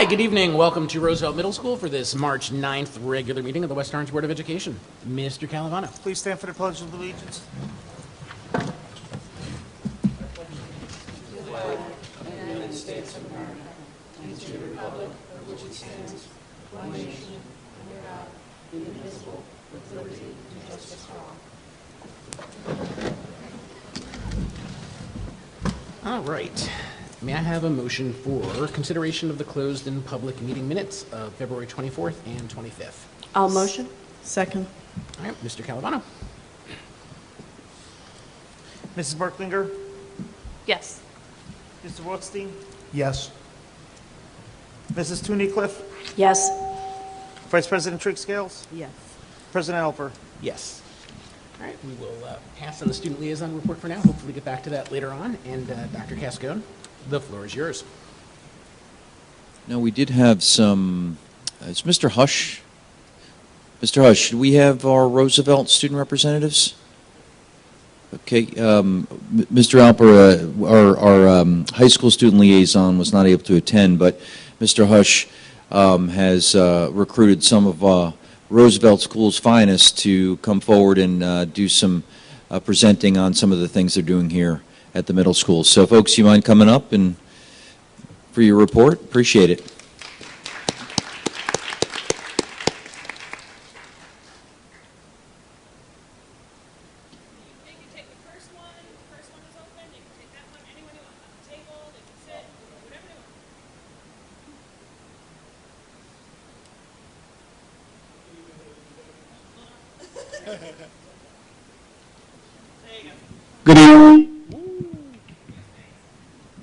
Hi, good evening. Welcome to Roosevelt Middle School for this March 9th regular meeting of the West Orange Board of Education. Mr. Calavano. Please stand for the Pledge of Allegiance. United States of America, and to the republic for which it stands, one nation, under God, indivisible, with liberty and justice for all. All right. May I have a motion for consideration of the closed and public meeting minutes of February 24th and 25th? I'll motion. Second. All right, Mr. Calavano. Mrs. Berklinger, Yes. Mr. Rothstein, Yes. Mrs. Tunnicliffe, Yes. Vice President Trigg Scales, Yes. President Alper. Yes. All right, we will pass on the student liaison report for now. Hopefully get back to that later on. And Dr. Cascone, the floor is yours. No, we did have some. It's Mr. Hush. Mr. Hush, should we have our Roosevelt student representatives? Okay, Mr. Alper, our high school student liaison was not able to attend, but Mr. Hush has recruited some of Roosevelt School's finest to come forward and do some presenting on some of the things they're doing here at the middle school. So, folks, you mind coming up and for your report? Appreciate it. Good evening.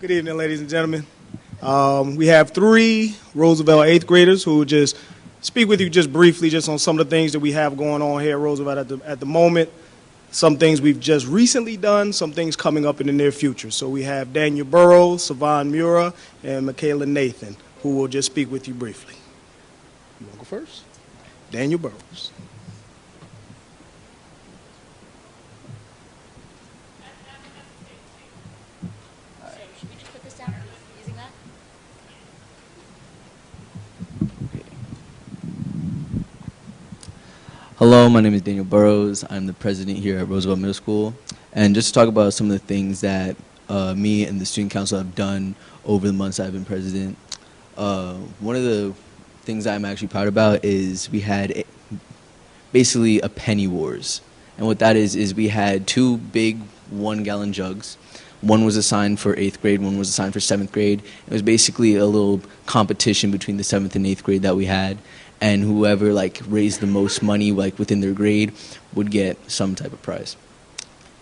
Good evening, ladies and gentlemen. We have 3 Roosevelt 8th graders who will just speak with you just briefly just on some of the things that we have going on here at Roosevelt at the moment, some things we've just recently done, some things coming up in the near future. So we have Daniel Burrows, Savon Mura, and Michaela Nathan, who will just speak with you briefly. You want to go first? Daniel Burrows. Should we just put this down or using that? Hello, my name is Daniel Burrows. I'm the president here at Roosevelt Middle School. And just to talk about some of the things that me and the student council have done over the months I've been president. One of the things I'm actually proud about is we had basically a penny wars. And what that is we had 2 big 1-gallon jugs. One was assigned for 8th grade, one was assigned for 7th grade. It was basically a little competition between the 7th and 8th grade that we had. And whoever raised the most money within their grade would get some type of prize.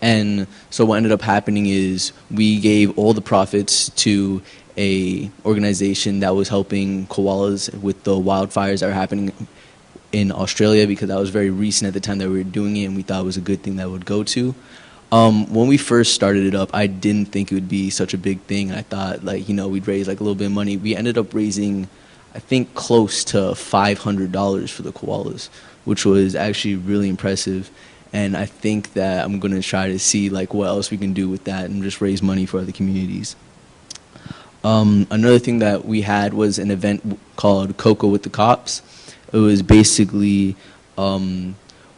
And so what ended up happening is we gave all the profits to a organization that was helping koalas with the wildfires that were happening in Australia, because that was very recent at the time that we were doing it, and we thought it was a good thing that would go to. When we first started it up, I didn't think it would be such a big thing. I thought we'd raise a little bit of money. We ended up raising, I think, close to $500 for the koalas, which was actually really impressive. And I think that I'm going to try to see what else we can do with that and just raise money for other communities. Another thing that we had was an event called Cocoa with the Cops. It was basically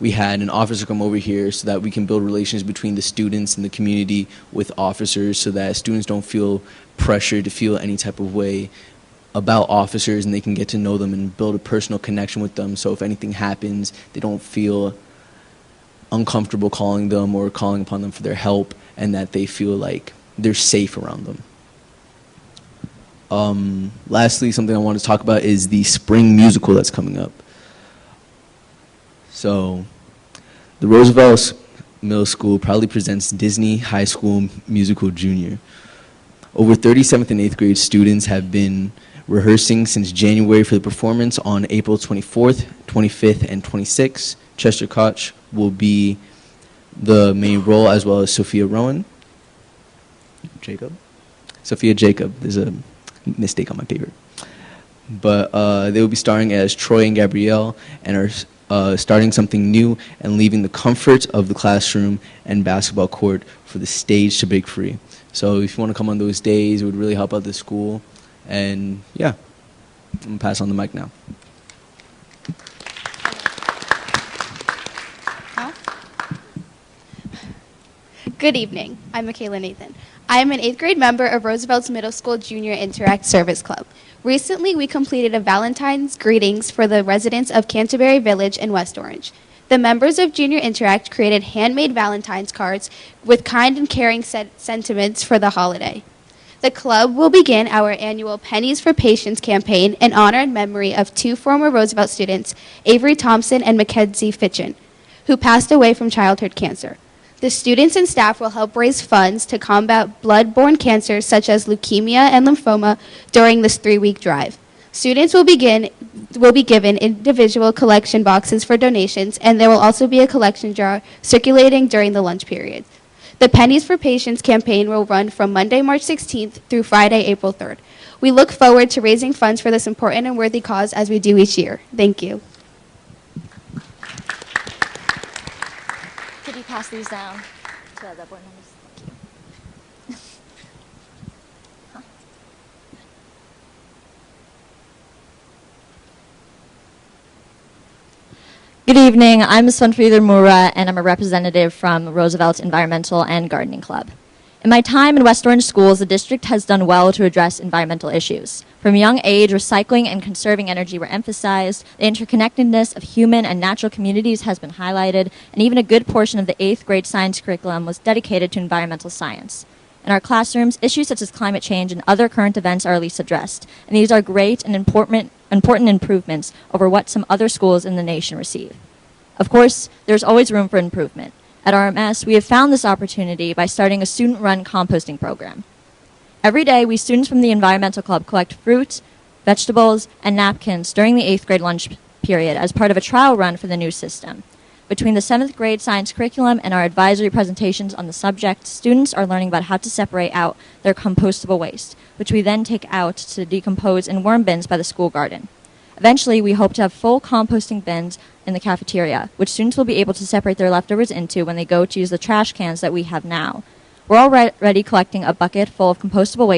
we had an officer come over here so that we can build relations between the students and the community with officers, so that students don't feel pressured to feel any type of way about officers, and they can get to know them and build a personal connection with them. So if anything happens, they don't feel uncomfortable calling them or calling upon them for their help, and that they feel like they're safe around them. Lastly, something I want to talk about is the spring musical that's coming up. So the Roosevelt Middle School proudly presents Disney High School Musical Junior. Over 37th and 8th grade students have been rehearsing since January for the performance on April 24th, 25th, and 26th. Chester Koch will be the main role, as well as Sophia Jacob. There's a mistake on my paper. But they will be starring as Troy and Gabrielle, and are starting something new and leaving the comfort of the classroom and basketball court for the stage to break free. So if you want to come on those days, it would really help out the school. And yeah. I'm going to pass on the mic now. Good evening. I'm Michaela Nathan. I am an 8th grade member of Roosevelt's Middle School Junior Interact Service Club. Recently, we completed a Valentine's greetings for the residents of Canterbury Village in West Orange. The members of Junior Interact created handmade Valentine's cards with kind and caring sentiments for the holiday. The club will begin our annual Pennies for Patients campaign in honor and memory of 2 former Roosevelt students, Avery Thompson and Mackenzie Fitchin, who passed away from childhood cancer. The students and staff will help raise funds to combat blood-borne cancers such as leukemia and lymphoma during this 3-week drive. Students will be given individual collection boxes for donations, and there will also be a collection jar circulating during the lunch period. The Pennies for Patients campaign will run from Monday, March 16th through Friday, April 3rd. We look forward to raising funds for this important and worthy cause as we do each year. Thank you. Could you pass these down to the board members? Thank you. Good evening. I'm Swanfrieder Mura, and I'm a representative from Roosevelt Environmental and Gardening Club. In my time in West Orange schools, the district has done well to address environmental issues. From a young age, recycling and conserving energy were emphasized, the interconnectedness of human and natural communities has been highlighted, and even a good portion of the 8th grade science curriculum was dedicated to environmental science. In our classrooms, issues such as climate change and other current events are at least addressed, and these are great and important improvements over what some other schools in the nation receive. Of course, there's always room for improvement. At RMS, we have found this opportunity by starting a student-run composting program. Every day, we students from the Environmental Club collect fruit, vegetables, and napkins during the 8th grade lunch period as part of a trial run for the new system. Between the 7th grade science curriculum and our advisory presentations on the subject, students are learning about how to separate out their compostable waste, which we then take out to decompose in worm bins by the school garden. Eventually, we hope to have full composting bins in the cafeteria, which students will be able to separate their leftovers into when they go to use the trash cans that we have now. We're already collecting a bucket full of compostable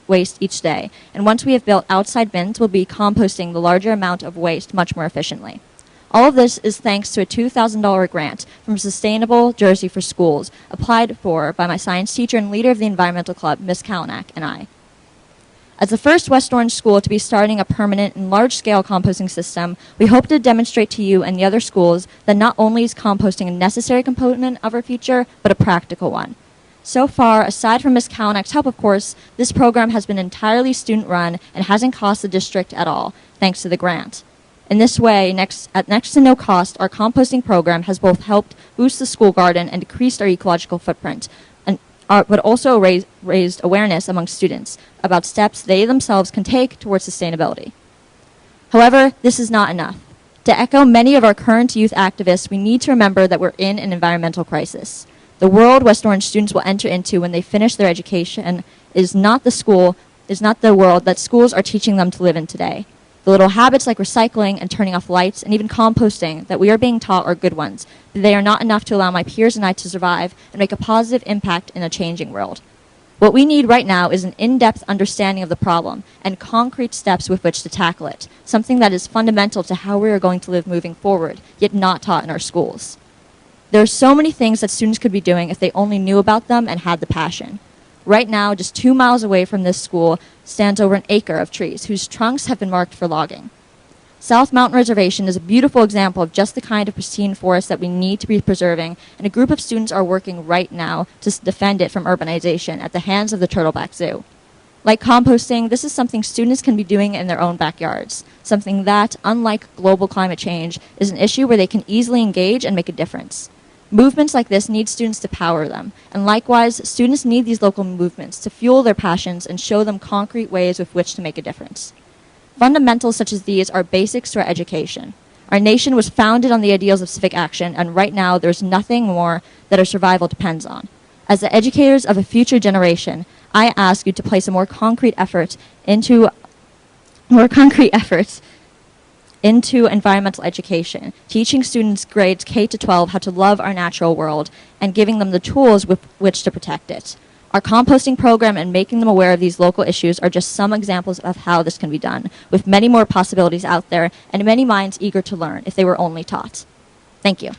waste each day, and once we have built outside bins, we'll be composting the larger amount of waste much more efficiently. All of this is thanks to a $2,000 grant from Sustainable Jersey for Schools, applied for by my science teacher and leader of the Environmental Club, Ms. Kalanick, and I. As the first West Orange school to be starting a permanent and large-scale composting system, we hope to demonstrate to you and the other schools that not only is composting a necessary component of our future, but a practical one. So far, aside from Ms. Kalanick's help, of course, this program has been entirely student-run and hasn't cost the district at all, thanks to the grant. In this way, at next to no cost, our composting program has both helped boost the school garden and decreased our ecological footprint, but also raised awareness among students about steps they themselves can take towards sustainability. However, this is not enough. To echo many of our current youth activists, we need to remember that we're in an environmental crisis. The world West Orange students will enter into when they finish their education is not the world that schools are teaching them to live in today. The little habits like recycling and turning off lights and even composting that we are being taught are good ones, but they are not enough to allow my peers and I to survive and make a positive impact in a changing world. What we need right now is an in-depth understanding of the problem and concrete steps with which to tackle it, something that is fundamental to how we are going to live moving forward, yet not taught in our schools. There are so many things that students could be doing if they only knew about them and had the passion. Right now, just 2 miles away from this school, stands over an acre of trees whose trunks have been marked for logging. South Mountain Reservation is a beautiful example of just the kind of pristine forest that we need to be preserving, and a group of students are working right now to defend it from urbanization at the hands of the Turtleback Zoo. Like composting, this is something students can be doing in their own backyards, something that, unlike global climate change, is an issue where they can easily engage and make a difference. Movements like this need students to power them, and likewise, students need these local movements to fuel their passions and show them concrete ways with which to make a difference. Fundamentals such as these are basics to our education. Our nation was founded on the ideals of civic action, and right now there's nothing more that our survival depends on. As the educators of a future generation, I ask you to place a more concrete effort into environmental education, teaching students grades K to 12 how to love our natural world and giving them the tools with which to protect it. Our composting program and making them aware of these local issues are just some examples of how this can be done, with many more possibilities out there and many minds eager to learn if they were only taught. Thank you.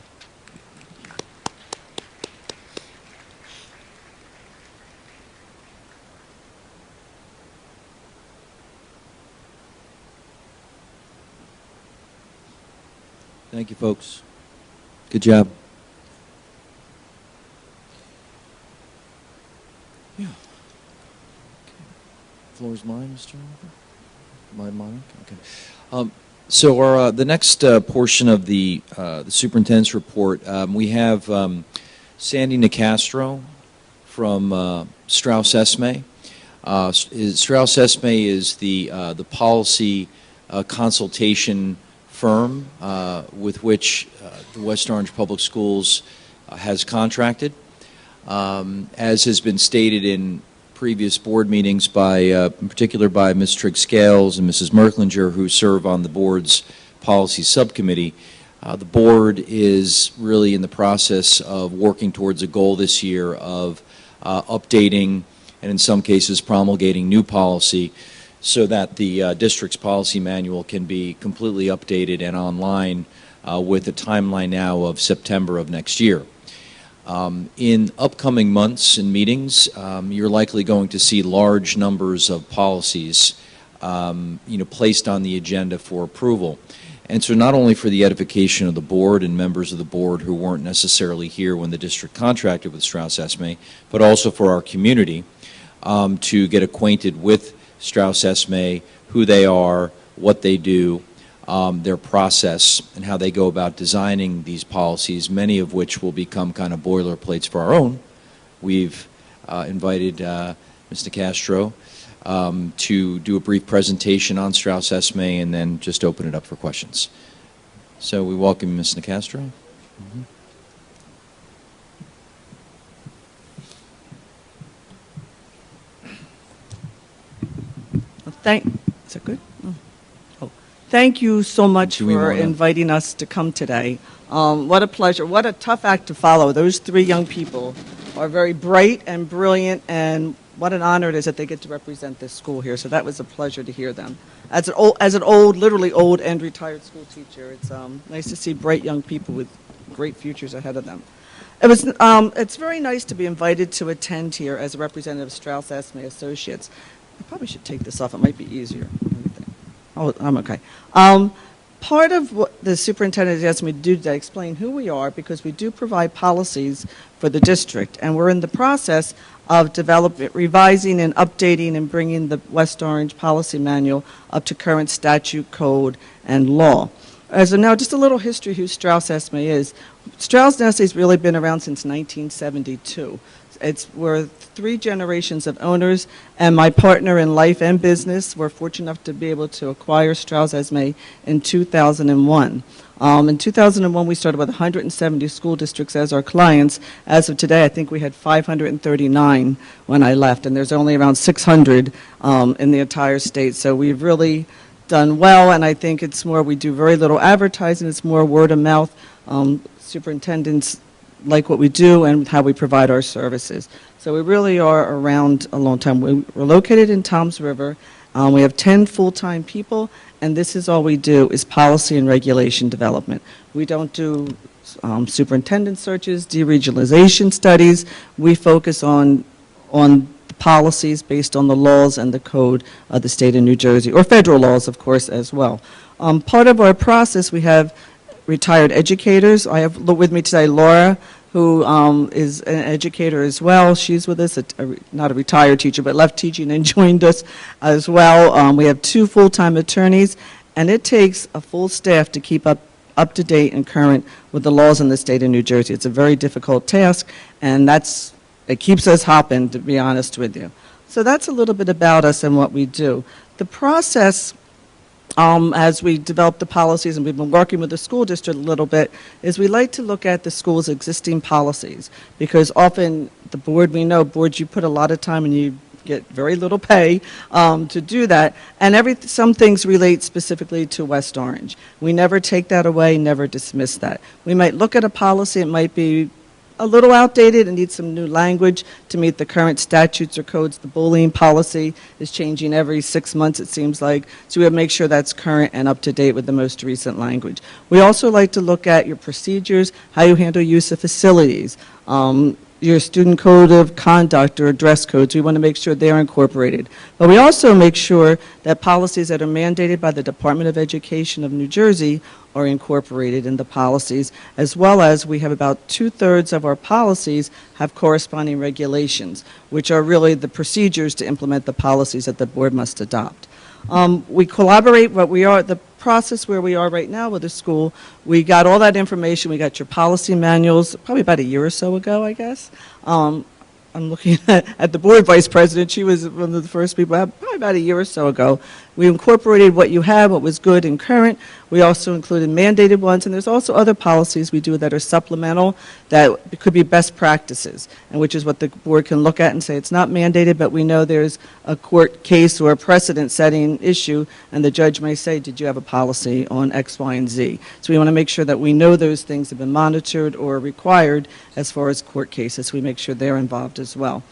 Thank you, folks. Good job. Yeah. Okay. Floor is mine, Mr. Oliver? Mine? Okay. So our the next portion of the superintendent's report, we have Sandy Nicastro from Strauss Esme. Strauss Esme is the policy consultation firm with which the West Orange Public Schools has contracted. As has been stated in previous board meetings by, in particular by Ms. Trigg-Scales and Mrs. Merklinger, who serve on the board's policy subcommittee, the board is really in the process of working towards a goal this year of updating and in some cases promulgating new policy so that the district's policy manual can be completely updated and online with a timeline now of September of next year. In upcoming months and meetings, you're likely going to see large numbers of policies placed on the agenda for approval. And so not only for the edification of the board and members of the board who weren't necessarily here when the district contracted with Strauss Esme, but also for our community to get acquainted with Strauss Esme, who they are, what they do, their process, and how they go about designing these policies, many of which will become kind of boilerplates for our own. We've invited Ms. Nicastro to do a brief presentation on Strauss Esme and then just open it up for questions. So we welcome Ms. Nicastro. Mm-hmm. Is that good? Oh. Thank you so much Do we for wanna- inviting us to come today. What a pleasure. What a tough act to follow. Those three young people are very bright and brilliant, and what an honor it is that they get to represent this school here. So that was a pleasure to hear them. As an old, literally old and retired school teacher, it's nice to see bright young people with great futures ahead of them. It's very nice to be invited to attend here as a representative of Strauss Esme Associates. I probably should take this off. It might be easier. Oh, I'm okay. Part of what the superintendent has asked me to do today, explain who we are, because we do provide policies for the district, and we're in the process of revising and updating and bringing the West Orange Policy Manual up to current statute, code, and law. As of now, just a little history who Strauss Esme is. Strauss Esme has really been around since 1972. We're three generations of owners, and my partner in life and business, we're fortunate enough to be able to acquire Strauss Esme in 2001. In 2001, we started with 170 school districts as our clients. As of today, I think we had 539 when I left, and there's only around 600 in the entire state. So we've really done well, and I think it's more, we do very little advertising, it's more word of mouth. Superintendents like what we do and how we provide our services. So we really are around a long time. We're located in Toms River. We have 10 full-time people, and this is all we do is policy and regulation development. We don't do superintendent searches, deregionalization studies. We focus on policies based on the laws and the code of the state of New Jersey, or federal laws, of course, as well. Part of our process, we have retired educators. I have with me today Laura, who is an educator as well. She's with us, not a retired teacher, but left teaching and joined us as well. We have 2 full-time attorneys, and it takes a full staff to keep up to date and current with the laws in the state of New Jersey. It's a very difficult task, and it keeps us hopping, to be honest with you. So that's a little bit about us and what we do. The process, as we develop the policies, and we've been working with the school district a little bit, is we like to look at the school's existing policies, because often the board, we know boards, you put a lot of time and you get very little pay to do that, and some things relate specifically to West Orange. We never take that away, never dismiss that. We might look at a policy, it might be a little outdated and needs some new language to meet the current statutes or codes. The bullying policy is changing every 6 months, it seems like, so we have to make sure that's current and up to date with the most recent language. We also like to look at your procedures, how you handle use of facilities, your student code of conduct or dress codes. We want to make sure they're incorporated. But we also make sure that policies that are mandated by the Department of Education of New Jersey are incorporated in the policies, as well as we have about 2/3 of our policies have corresponding regulations, which are really the procedures to implement the policies that the board must adopt. We collaborate, but we are, the process where we are right now with the school, we got all that information, we got your policy manuals probably about a year or so ago, I guess. I'm looking at the board vice president. She was one of the first people, probably about a year or so ago. We incorporated what you had, what was good and current. We also included mandated ones, and there's also other policies we do that are supplemental that could be best practices, and which is what the board can look at and say it's not mandated, but we know there's a court case or a precedent-setting issue, and the judge may say, did you have a policy on X, Y, and Z? So we want to make sure that we know those things have been monitored or required as far as court cases. We make sure they're involved as well.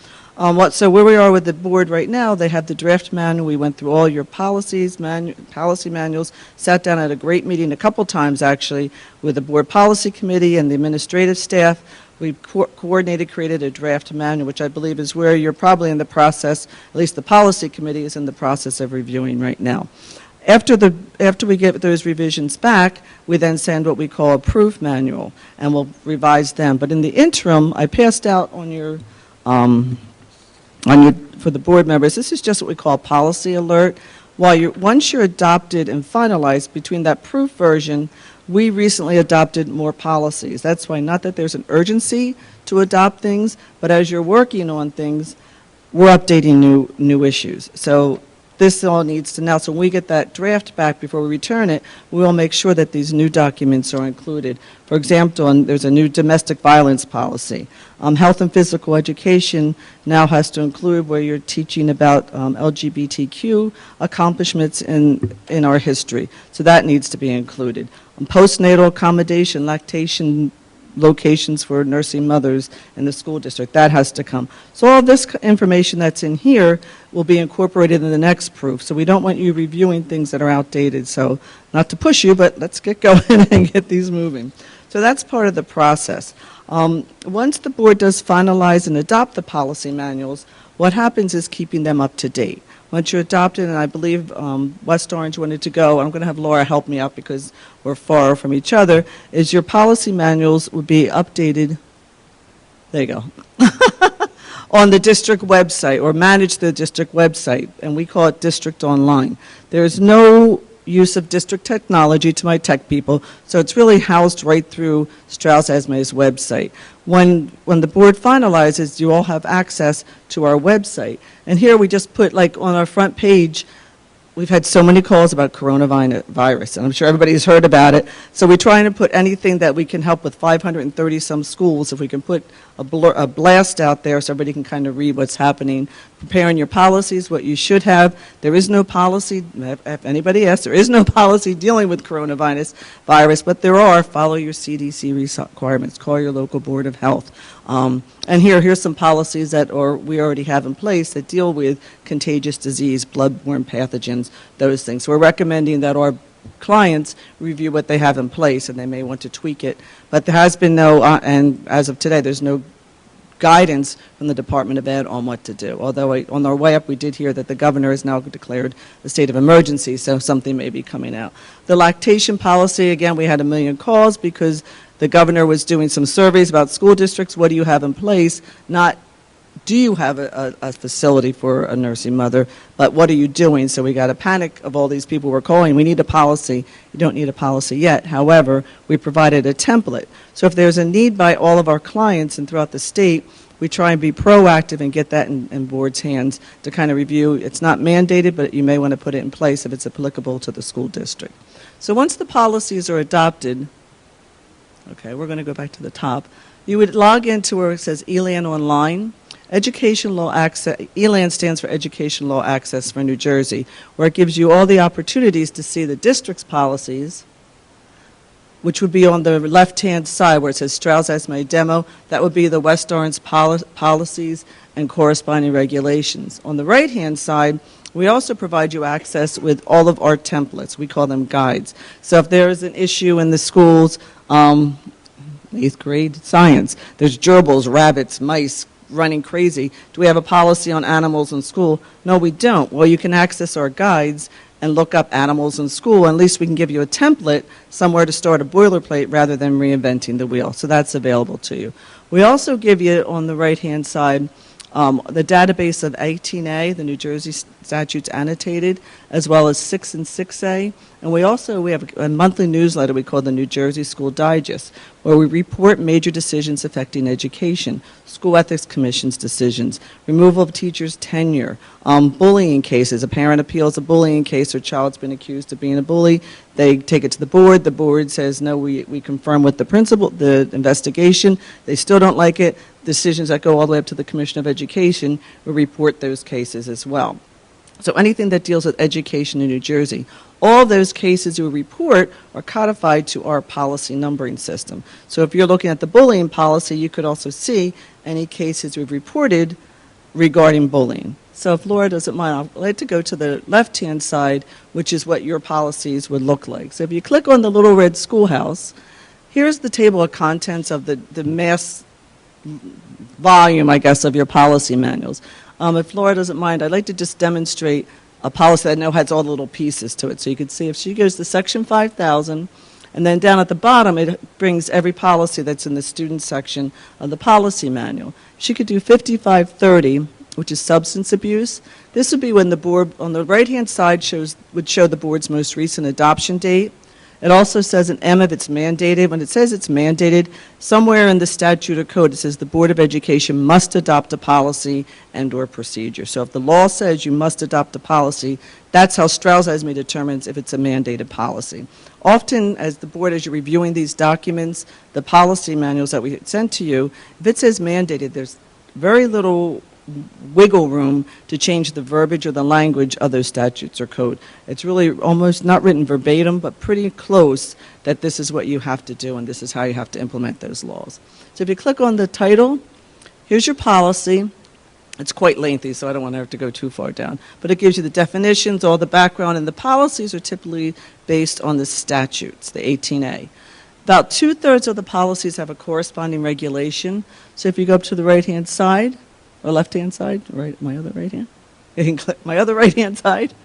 So where we are with the board right now, they have the draft manual. We went through all your policies, policy manuals, sat down at a great meeting a couple times actually with the board policy committee and the administrative staff. We coordinated, created a draft manual, which I believe is where you're probably in the process, at least the policy committee is in the process of reviewing right now. After we get those revisions back, we then send what we call a proof manual, and we'll revise them. But in the interim, I passed out on your for the board members, this is just what we call policy alert. Once you're adopted and finalized between that proof version, we recently adopted more policies. That's why, not that there's an urgency to adopt things, but as you're working on things, we're updating new issues. So this all needs to now, so when we get that draft back before we return it, we'll make sure that these new documents are included. For example, there's a new domestic violence policy. Health and physical education now has to include where you're teaching about LGBTQ accomplishments in our history. So that needs to be included. Postnatal accommodation, lactation locations for nursing mothers in the school district, that has to come. So all this information that's in here will be incorporated in the next proof. So we don't want you reviewing things that are outdated. So not to push you, but let's get going and get these moving. So that's part of the process. Once the board does finalize and adopt the policy manuals, what happens is keeping them up to date. Once you adopt it, and I believe West Orange wanted to go, I'm going to have Laura help me out because we're far from each other, is your policy manuals would be updated, there you go, on the district website or manage the district website, and we call it District Online. There's no use of district technology to my tech people, so it's really housed right through Strauss-Esme's website. When the board finalizes, you all have access to our website. And here we just put, like on our front page, we've had so many calls about coronavirus, and I'm sure everybody's heard about it. So we're trying to put anything that we can help with 530-some schools, if we can put a blast out there so everybody can kind of read what's happening. Preparing your policies, what you should have. There is no policy, if anybody asks, there is no policy dealing with coronavirus, but there are. Follow your CDC requirements. Call your local board of health. And here's some policies that we already have in place that deal with contagious disease, bloodborne pathogens, those things. So we're recommending that our clients review what they have in place, and they may want to tweak it. But there has been no, and as of today, there's no guidance from the Department of Ed on what to do. Although on our way up, we did hear that the governor has now declared a state of emergency, so something may be coming out. The lactation policy, again, we had 1 million calls because the governor was doing some surveys about school districts. What do you have in place? Not do you have a facility for a nursing mother, but what are you doing? So we got a panic of all these people who were calling. We need a policy. You don't need a policy yet. However, we provided a template. So if there's a need by all of our clients and throughout the state, we try and be proactive and get that in board's hands to kind of review. It's not mandated, but you may want to put it in place if it's applicable to the school district. So once the policies are adopted, okay, we're going to go back to the top. You would log into where it says ELAN Online. Education Law Access, ELAN stands for Education Law Access for New Jersey, where it gives you all the opportunities to see the district's policies which would be on the left-hand side where it says Strauss Esme Demo. That would be the West Orange policies and corresponding regulations. On the right-hand side, we also provide you access with all of our templates. We call them guides. So if there is an issue in the schools, 8th grade science, there's gerbils, rabbits, mice running crazy. Do we have a policy on animals in school? No, we don't. Well, you can access our guides and look up animals in school. At least we can give you a template somewhere to start a boilerplate rather than reinventing the wheel. So that's available to you. We also give you on the right-hand side the database of 18A, the New Jersey statutes annotated, as well as 6 and 6A. And we have a monthly newsletter we call the New Jersey School Digest, where we report major decisions affecting education, school ethics commission's decisions, removal of teachers' tenure, bullying cases. A parent appeals a bullying case, their child's been accused of being a bully. They take it to the board. The board says, no, we confirm with the principal, the investigation. They still don't like it. Decisions that go all the way up to the Commission of Education will report those cases as well. So anything that deals with education in New Jersey, all those cases you report are codified to our policy numbering system. So if you're looking at the bullying policy, you could also see any cases we've reported regarding bullying. So if Laura doesn't mind, I'd like to go to the left-hand side, which is what your policies would look like. So if you click on the little red schoolhouse, here's the table of contents of the mass volume, I guess, of your policy manuals. If Laura doesn't mind, I'd like to just demonstrate a policy that I know has all the little pieces to it. So you can see if she goes to Section 5000, and then down at the bottom, it brings every policy that's in the student section of the policy manual. She could do 5530, which is substance abuse. This would be when the board, on the right-hand side, would show the board's most recent adoption date. It also says an M if it's mandated. When it says it's mandated, somewhere in the statute or code it says the Board of Education must adopt a policy and or procedure. So if the law says you must adopt a policy, that's how Strauss-Esme determines if it's a mandated policy. Often, as the board, as you're reviewing these documents, the policy manuals that we sent to you, if it says mandated, there's very little wiggle room to change the verbiage or the language of those statutes or code. It's really almost not written verbatim, but pretty close that this is what you have to do and this is how you have to implement those laws. So if you click on the title, here's your policy. It's quite lengthy, so I don't want to have to go too far down. But it gives you the definitions, all the background, and the policies are typically based on the statutes, the 18A. About 2/3 of the policies have a corresponding regulation. So if you go up to the right-hand side, or left-hand side, right, my other right hand? You can click my other right-hand side.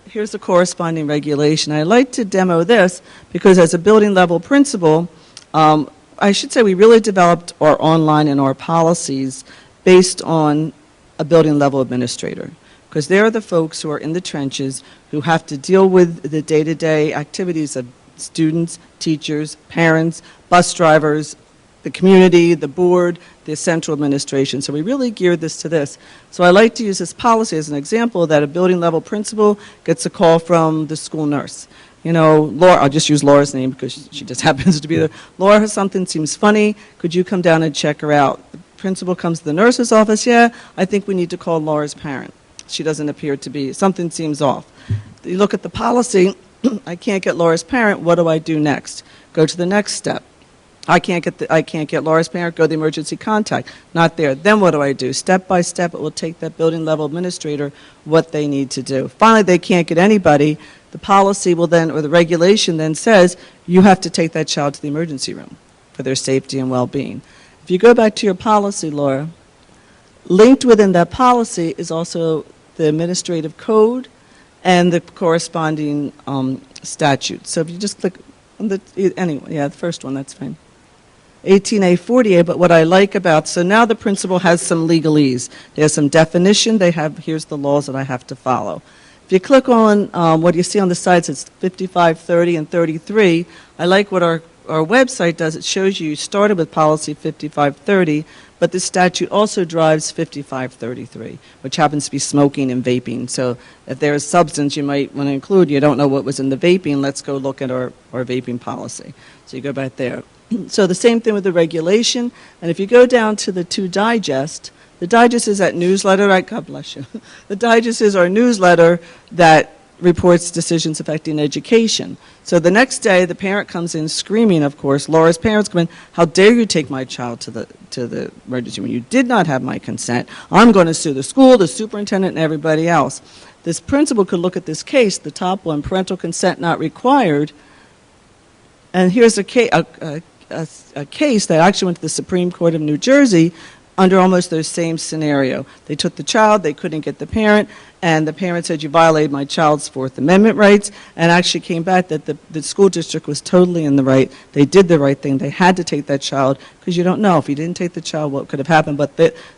Here's the corresponding regulation. I like to demo this because as a building level principal, I should say we really developed our online and our policies based on a building level administrator, because they're the folks who are in the trenches who have to deal with the day-to-day activities of students, teachers, parents, bus drivers, the community, the board, the central administration. So we really geared this to this. So I like to use this policy as an example that a building level principal gets a call from the school nurse. You know, Laura, I'll just use Laura's name because she just happens to be there. Laura, something seems funny. Could you come down and check her out? The principal comes to the nurse's office. Yeah, I think we need to call Laura's parent. She doesn't appear to be, something seems off. You look at the policy, I can't get Laura's parent, what do I do next? Go to the next step. I can't get Laura's parent, go to the emergency contact. Not there. Then what do I do? Step by step, it will take that building level administrator what they need to do. Finally, they can't get anybody. The policy will then, or the regulation then says, you have to take that child to the emergency room for their safety and well-being. If you go back to your policy, Laura, linked within that policy is also the administrative code and the corresponding statute. So if you just click on the, anyway, yeah, the first one, that's fine. 18A40A, but what I like about, so now the principal has some legalese. There's some definition. They have, here's the laws that I have to follow. If you click on what you see on the sides, it's 55, 30, and 33. I like what our website does. It shows you started with policy 5530, but the statute also drives 5533, which happens to be smoking and vaping. So if there is substance you might want to include, you don't know what was in the vaping, let's go look at our vaping policy. So you go back there. So the same thing with the regulation. And if you go down to the two digest, the digest is that newsletter, right? God bless you. The digest is our newsletter that reports decisions affecting education. So the next day, the parent comes in screaming, of course, Laura's parents come in, how dare you take my child to the emergency room? You did not have my consent. I'm going to sue the school, the superintendent, and everybody else. This principal could look at this case, the top one, parental consent not required, and here's a case that actually went to the Supreme Court of New Jersey under almost the same scenario. They took the child, they couldn't get the parent, and the parent said, you violated my child's Fourth Amendment rights, and actually came back that the school district was totally in the right. They did the right thing. They had to take that child, because you don't know. If you didn't take the child, what could have happened?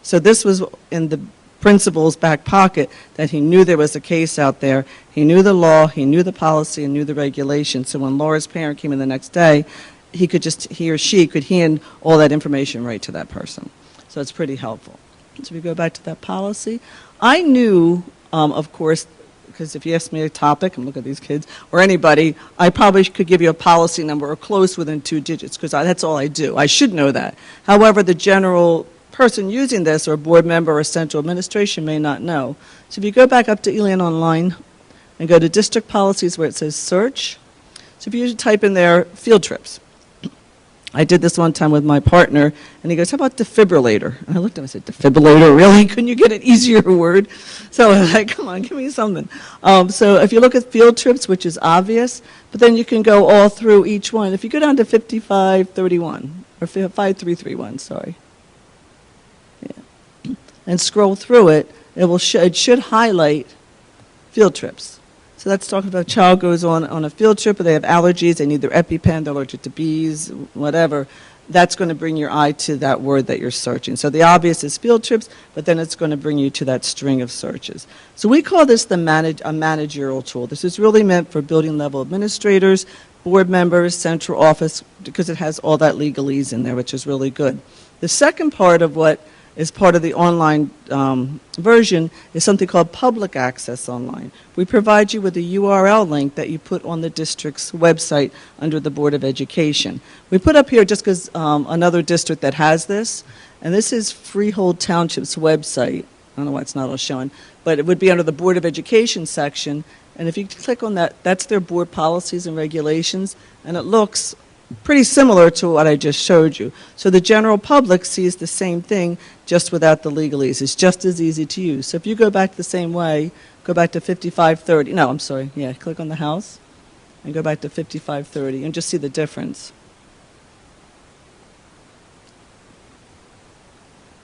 So this was in the principal's back pocket, that he knew there was a case out there. He knew the law, he knew the policy, and knew the regulation. So when Laura's parent came in the next day, he or she could hand all that information right to that person. So it's pretty helpful. So we go back to that policy. I knew, of course, because if you ask me a topic, and look at these kids, or anybody, I probably could give you a policy number or close within 2 digits, because that's all I do. I should know that. However, the general person using this, or a board member or central administration, may not know. So if you go back up to Elan Online and go to district policies where it says search, so if you type in there field trips. I did this one time with my partner, and he goes, how about defibrillator? And I looked at him and said, defibrillator, really? Couldn't you get an easier word? So I was like, come on, give me something. So if you look at field trips, which is obvious, but then you can go all through each one. If you go down to 5531, or 5331, sorry. Yeah. And scroll through it, it should highlight field trips. So that's talking about a child goes on a field trip, or they have allergies, they need their EpiPen, they're allergic to bees, whatever. That's going to bring your eye to that word that you're searching. So the obvious is field trips, but then it's going to bring you to that string of searches. So we call this a managerial tool. This is really meant for building level administrators, board members, central office, because it has all that legalese in there, which is really good. The second part of what is part of the online version is something called Public Access Online. We provide you with a URL link that you put on the district's website under the Board of Education. We put up here just because another district that has this, and this is Freehold Township's website. I don't know why it's not all showing, but it would be under the Board of Education section, and if you click on that, that's their board policies and regulations, and it looks pretty similar to what I just showed you. So the general public sees the same thing, just without the legalese. It's just as easy to use. So if you go back the same way, go back to 5530. No, I'm sorry. Yeah, click on the house and go back to 5530 and just see the difference.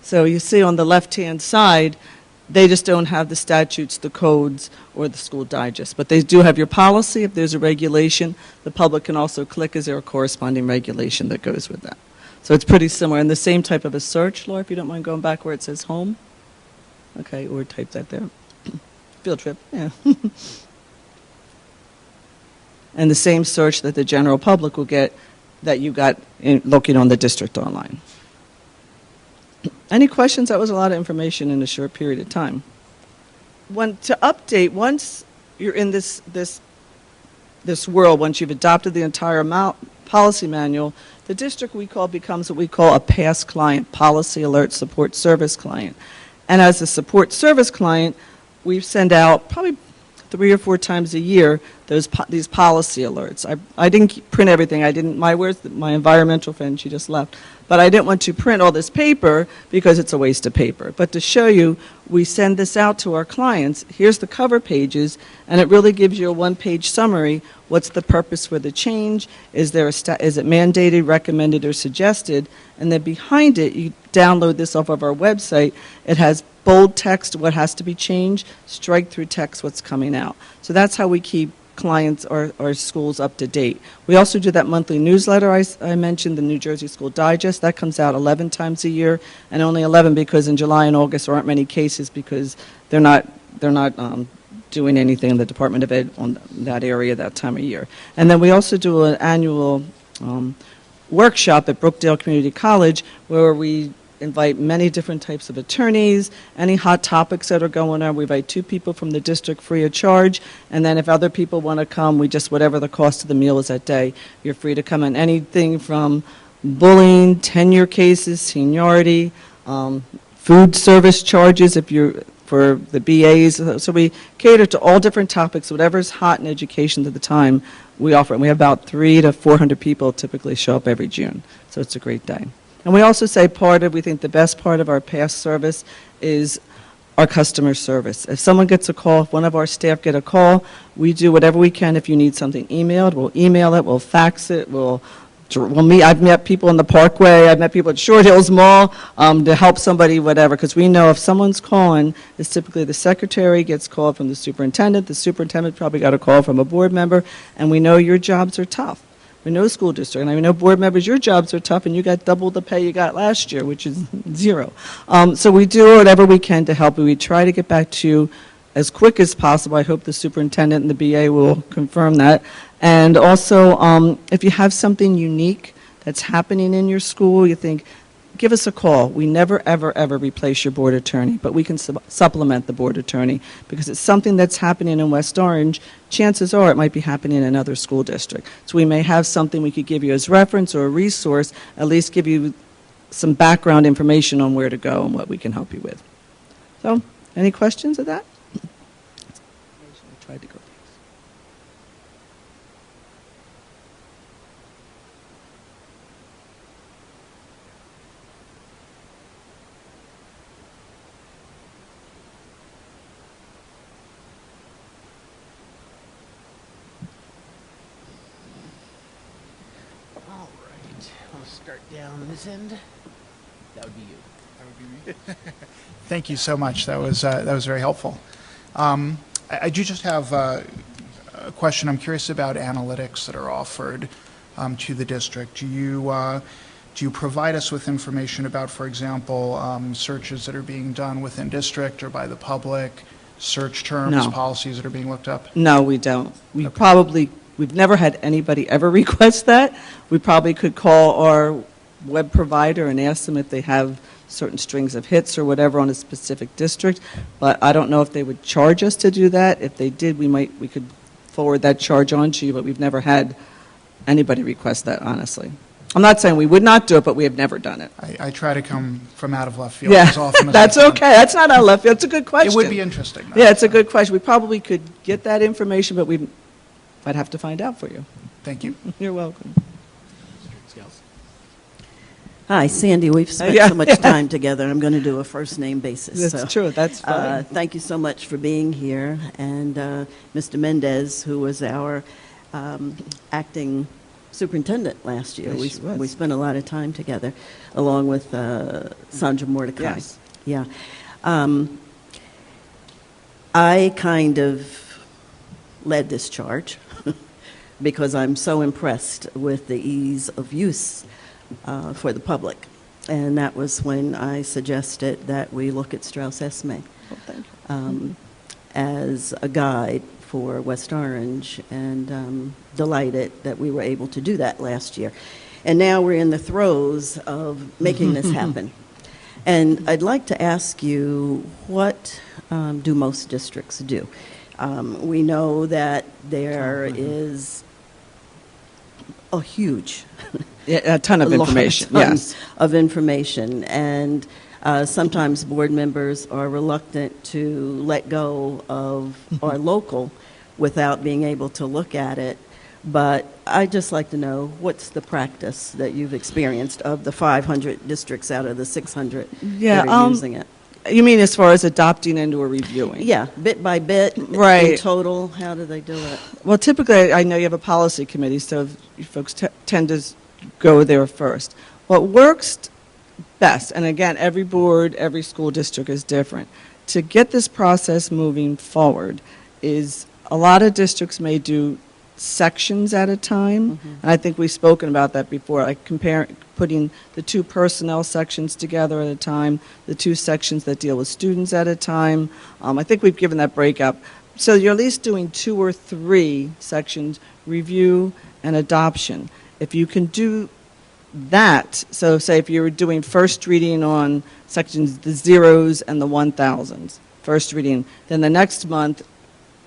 So you see on the left-hand side, they just don't have the statutes, the codes, or the school digest. But they do have your policy. If there's a regulation, the public can also click, is there a corresponding regulation that goes with that? So it's pretty similar. And the same type of a search, Laura, if you don't mind going back where it says home. Okay, or type that there. Field trip, yeah. And the same search that the general public will get that you got looking on the district online. Any questions? That was a lot of information in a short period of time. To update, once you're in this world, once you've adopted the entire policy manual, the district becomes what we call a PASS client, Policy Alert Support Service Client. And as a support service client, we send out probably 3 or 4 times a year these policy alerts. I didn't print everything. Where's my environmental friend? She just left. But I didn't want to print all this paper because it's a waste of paper. But to show you, we send this out to our clients. Here's the cover pages, and it really gives you a 1-page summary. What's the purpose for the change? Is it mandated, recommended, or suggested? And then behind it, you download this off of our website. It has bold text, what has to be changed, strike through text, what's coming out. So that's how we keep clients or schools up to date. We also do that monthly newsletter I mentioned, the New Jersey School Digest. That comes out 11 times a year, and only 11 because in July and August there aren't many cases because they're not doing anything in the Department of Ed on that area that time of year. And then we also do an annual workshop at Brookdale Community College where we invite many different types of attorneys, any hot topics that are going on. We invite 2 people from the district free of charge, and then if other people want to come, whatever the cost of the meal is that day, you're free to come in. Anything from bullying, tenure cases, seniority, food service charges, for the BAs. So we cater to all different topics, whatever's hot in education at the time, we offer. And we have about 300 to 400 people typically show up every June. So it's a great day. And we also say we think the best part of our past service is our customer service. If someone gets a call, if one of our staff get a call, we do whatever we can. If you need something emailed, we'll email it, we'll fax it, we'll meet. I've met people in the Parkway, I've met people at Short Hills Mall to help somebody, whatever, because we know if someone's calling, it's typically the secretary gets called from the superintendent probably got a call from a board member, and we know your jobs are tough. We know school district, and I know board members, your jobs are tough, and you got double the pay you got last year, which is 0. So we do whatever we can to help you. We try to get back to you as quick as possible. I hope the superintendent and the BA will confirm that. And also, if you have something unique that's happening in your school, you think, give us a call. We never, ever, ever replace your board attorney, but we can supplement the board attorney because it's something that's happening in West Orange. Chances are it might be happening in another school district. So we may have something we could give you as reference or a resource, at least give you some background information on where to go and what we can help you with. So, any questions of that? I tried to go. All right, I'll start down this end. That would be you. That would be me. Thank you so much. That was very helpful. I do just have a question. I'm curious about analytics that are offered to the district. Do you provide us with information about, for example, searches that are being done within district or by the public, search terms, No. policies that are being looked up? No, we don't. We've never had anybody ever request that. We probably could call our web provider and ask them if they have certain strings of hits or whatever on a specific district, but I don't know if they would charge us to do that. If they did, we could forward that charge on to you, but we've never had anybody request that, honestly. I'm not saying we would not do it, but we have never done it. I try to come from out of left field Yeah, as often as that's I can. okay. That's not out of left field. It's a good question. It would be interesting, though. Yeah, it's a good question. We probably could get that information, but I'd have to find out for you. Thank you. You're welcome. Hi, Sandy. We've spent Yeah. so much time together. I'm going to do a first name basis. That's true. That's fine. Thank you so much for being here. And Mr. Mendez, who was our acting superintendent last year. Yes, she was. We spent a lot of time together, along with Sandra Mordecai. Yes. Yeah. I kind of led this charge because I'm so impressed with the ease of use for the public. And that was when I suggested that we look at Strauss-Esme as a guide for West Orange, and delighted that we were able to do that last year. And now we're in the throes of making this happen. And I'd like to ask you, what do most districts do? We know that there is a huge A ton of information, yes. Of information, and sometimes board members are reluctant to let go of our local without being able to look at it. But I'd just like to know, what's the practice that you've experienced of the 500 districts out of the 600 that are using it? You mean as far as adopting and or reviewing? Yeah, bit by bit, Right. in total, how do they do it? Well, typically, I know you have a policy committee, so you folks tend to go there first. What works best, and again, every board, every school district is different, to get this process moving forward is a lot of districts may do sections at a time, and I think we've spoken about that before, like putting the 2 personnel sections together at a time, the 2 sections that deal with students at a time. I think we've given that breakup. So you're at least doing 2 or 3 sections, review and adoption. If you can do that, so say if you were doing first reading on sections, the 0s and the 1000s, first reading, then the next month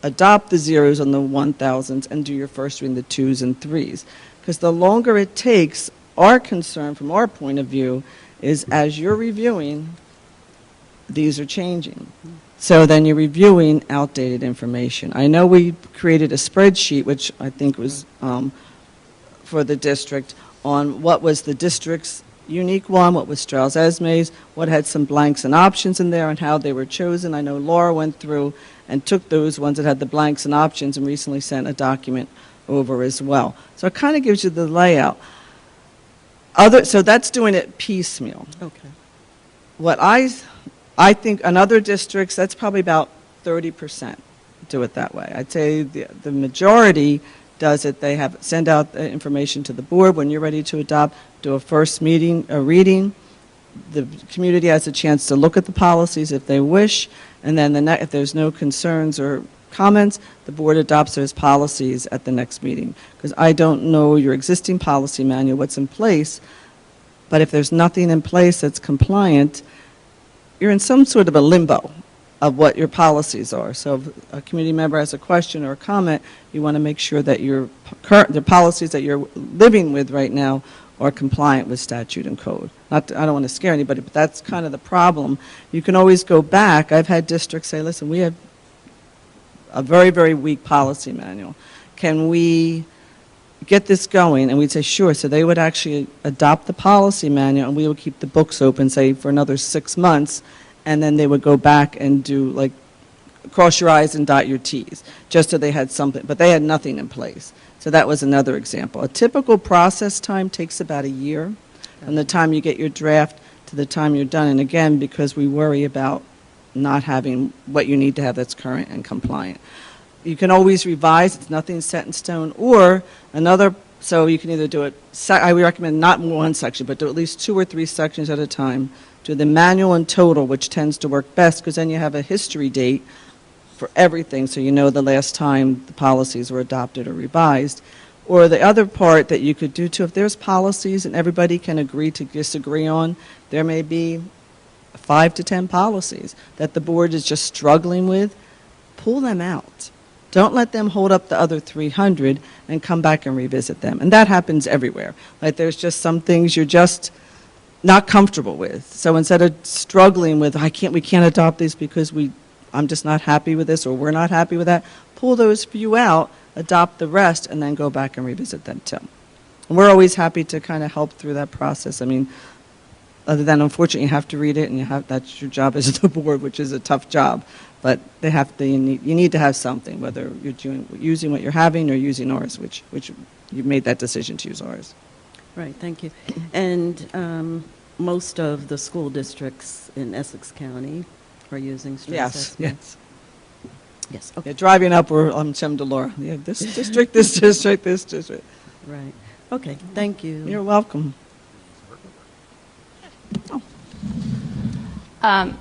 adopt the 0s on the 1000s and do your first reading, the 2s and 3s. Because the longer it takes, our concern from our point of view is as you're reviewing, these are changing. So then you're reviewing outdated information. I know we created a spreadsheet, which I think was for the district, on what was the district's unique one, what was Strauss-Esme's, what had some blanks and options in there, and how they were chosen. I know Laura went through and took those ones that had the blanks and options and recently sent a document over as well. So it kind of gives you the layout. So that's doing it piecemeal. Okay. What I think in other districts, that's probably about 30% do it that way. I'd say the majority does it. They send out the information to the board. When you're ready to adopt, do a first meeting, a reading. The community has a chance to look at the policies if they wish, and then if there's no concerns or comments, the board adopts those policies at the next meeting. Because I don't know your existing policy manual, what's in place, but if there's nothing in place that's compliant, you're in some sort of a limbo of what your policies are. So if a community member has a question or a comment, you want to make sure that the policies that you're living with right now are compliant with statute and code. I don't want to scare anybody, but that's kind of the problem. You can always go back. I've had districts say, listen, we have a very, very weak policy manual. Can we get this going? And we'd say, sure. So they would actually adopt the policy manual, and we would keep the books open, say, for another 6 months, and then they would go back and do, like, cross your I's and dot your T's, just so they had something. But they had nothing in place. So that was another example. A typical process time takes about a year from the time you get your draft to the time you're done. And again, because we worry about not having what you need to have that's current and compliant. You can always revise. It's nothing set in stone. Or another, so you can either do it, I would recommend not one section, but do at least 2 or 3 sections at a time. Do the manual and total, which tends to work best, because then you have a history date for everything, so you know the last time the policies were adopted or revised. Or the other part that you could do too, if there's policies and everybody can agree to disagree on, there may be 5 to 10 policies that the board is just struggling with, pull them out. Don't let them hold up the other 300 and come back and revisit them. And that happens everywhere. Like there's just some things you're just not comfortable with. So instead of struggling with, we can't adopt these because I'm just not happy with this or we're not happy with that, pull those few out, adopt the rest, and then go back and revisit them too. And we're always happy to kind of help through that process. I mean, other than unfortunately you have to read it and that's your job as the board, which is a tough job. But you need to have something, whether you're using what you're having or using ours, which you've made that decision to use ours. Right, thank you. And most of the school districts in Essex County are using stress estimates. Yes. Okay. Yeah, driving up, I'm Chem Delora. Yeah, this district, this district, this district. Right. Okay, thank you. You're welcome.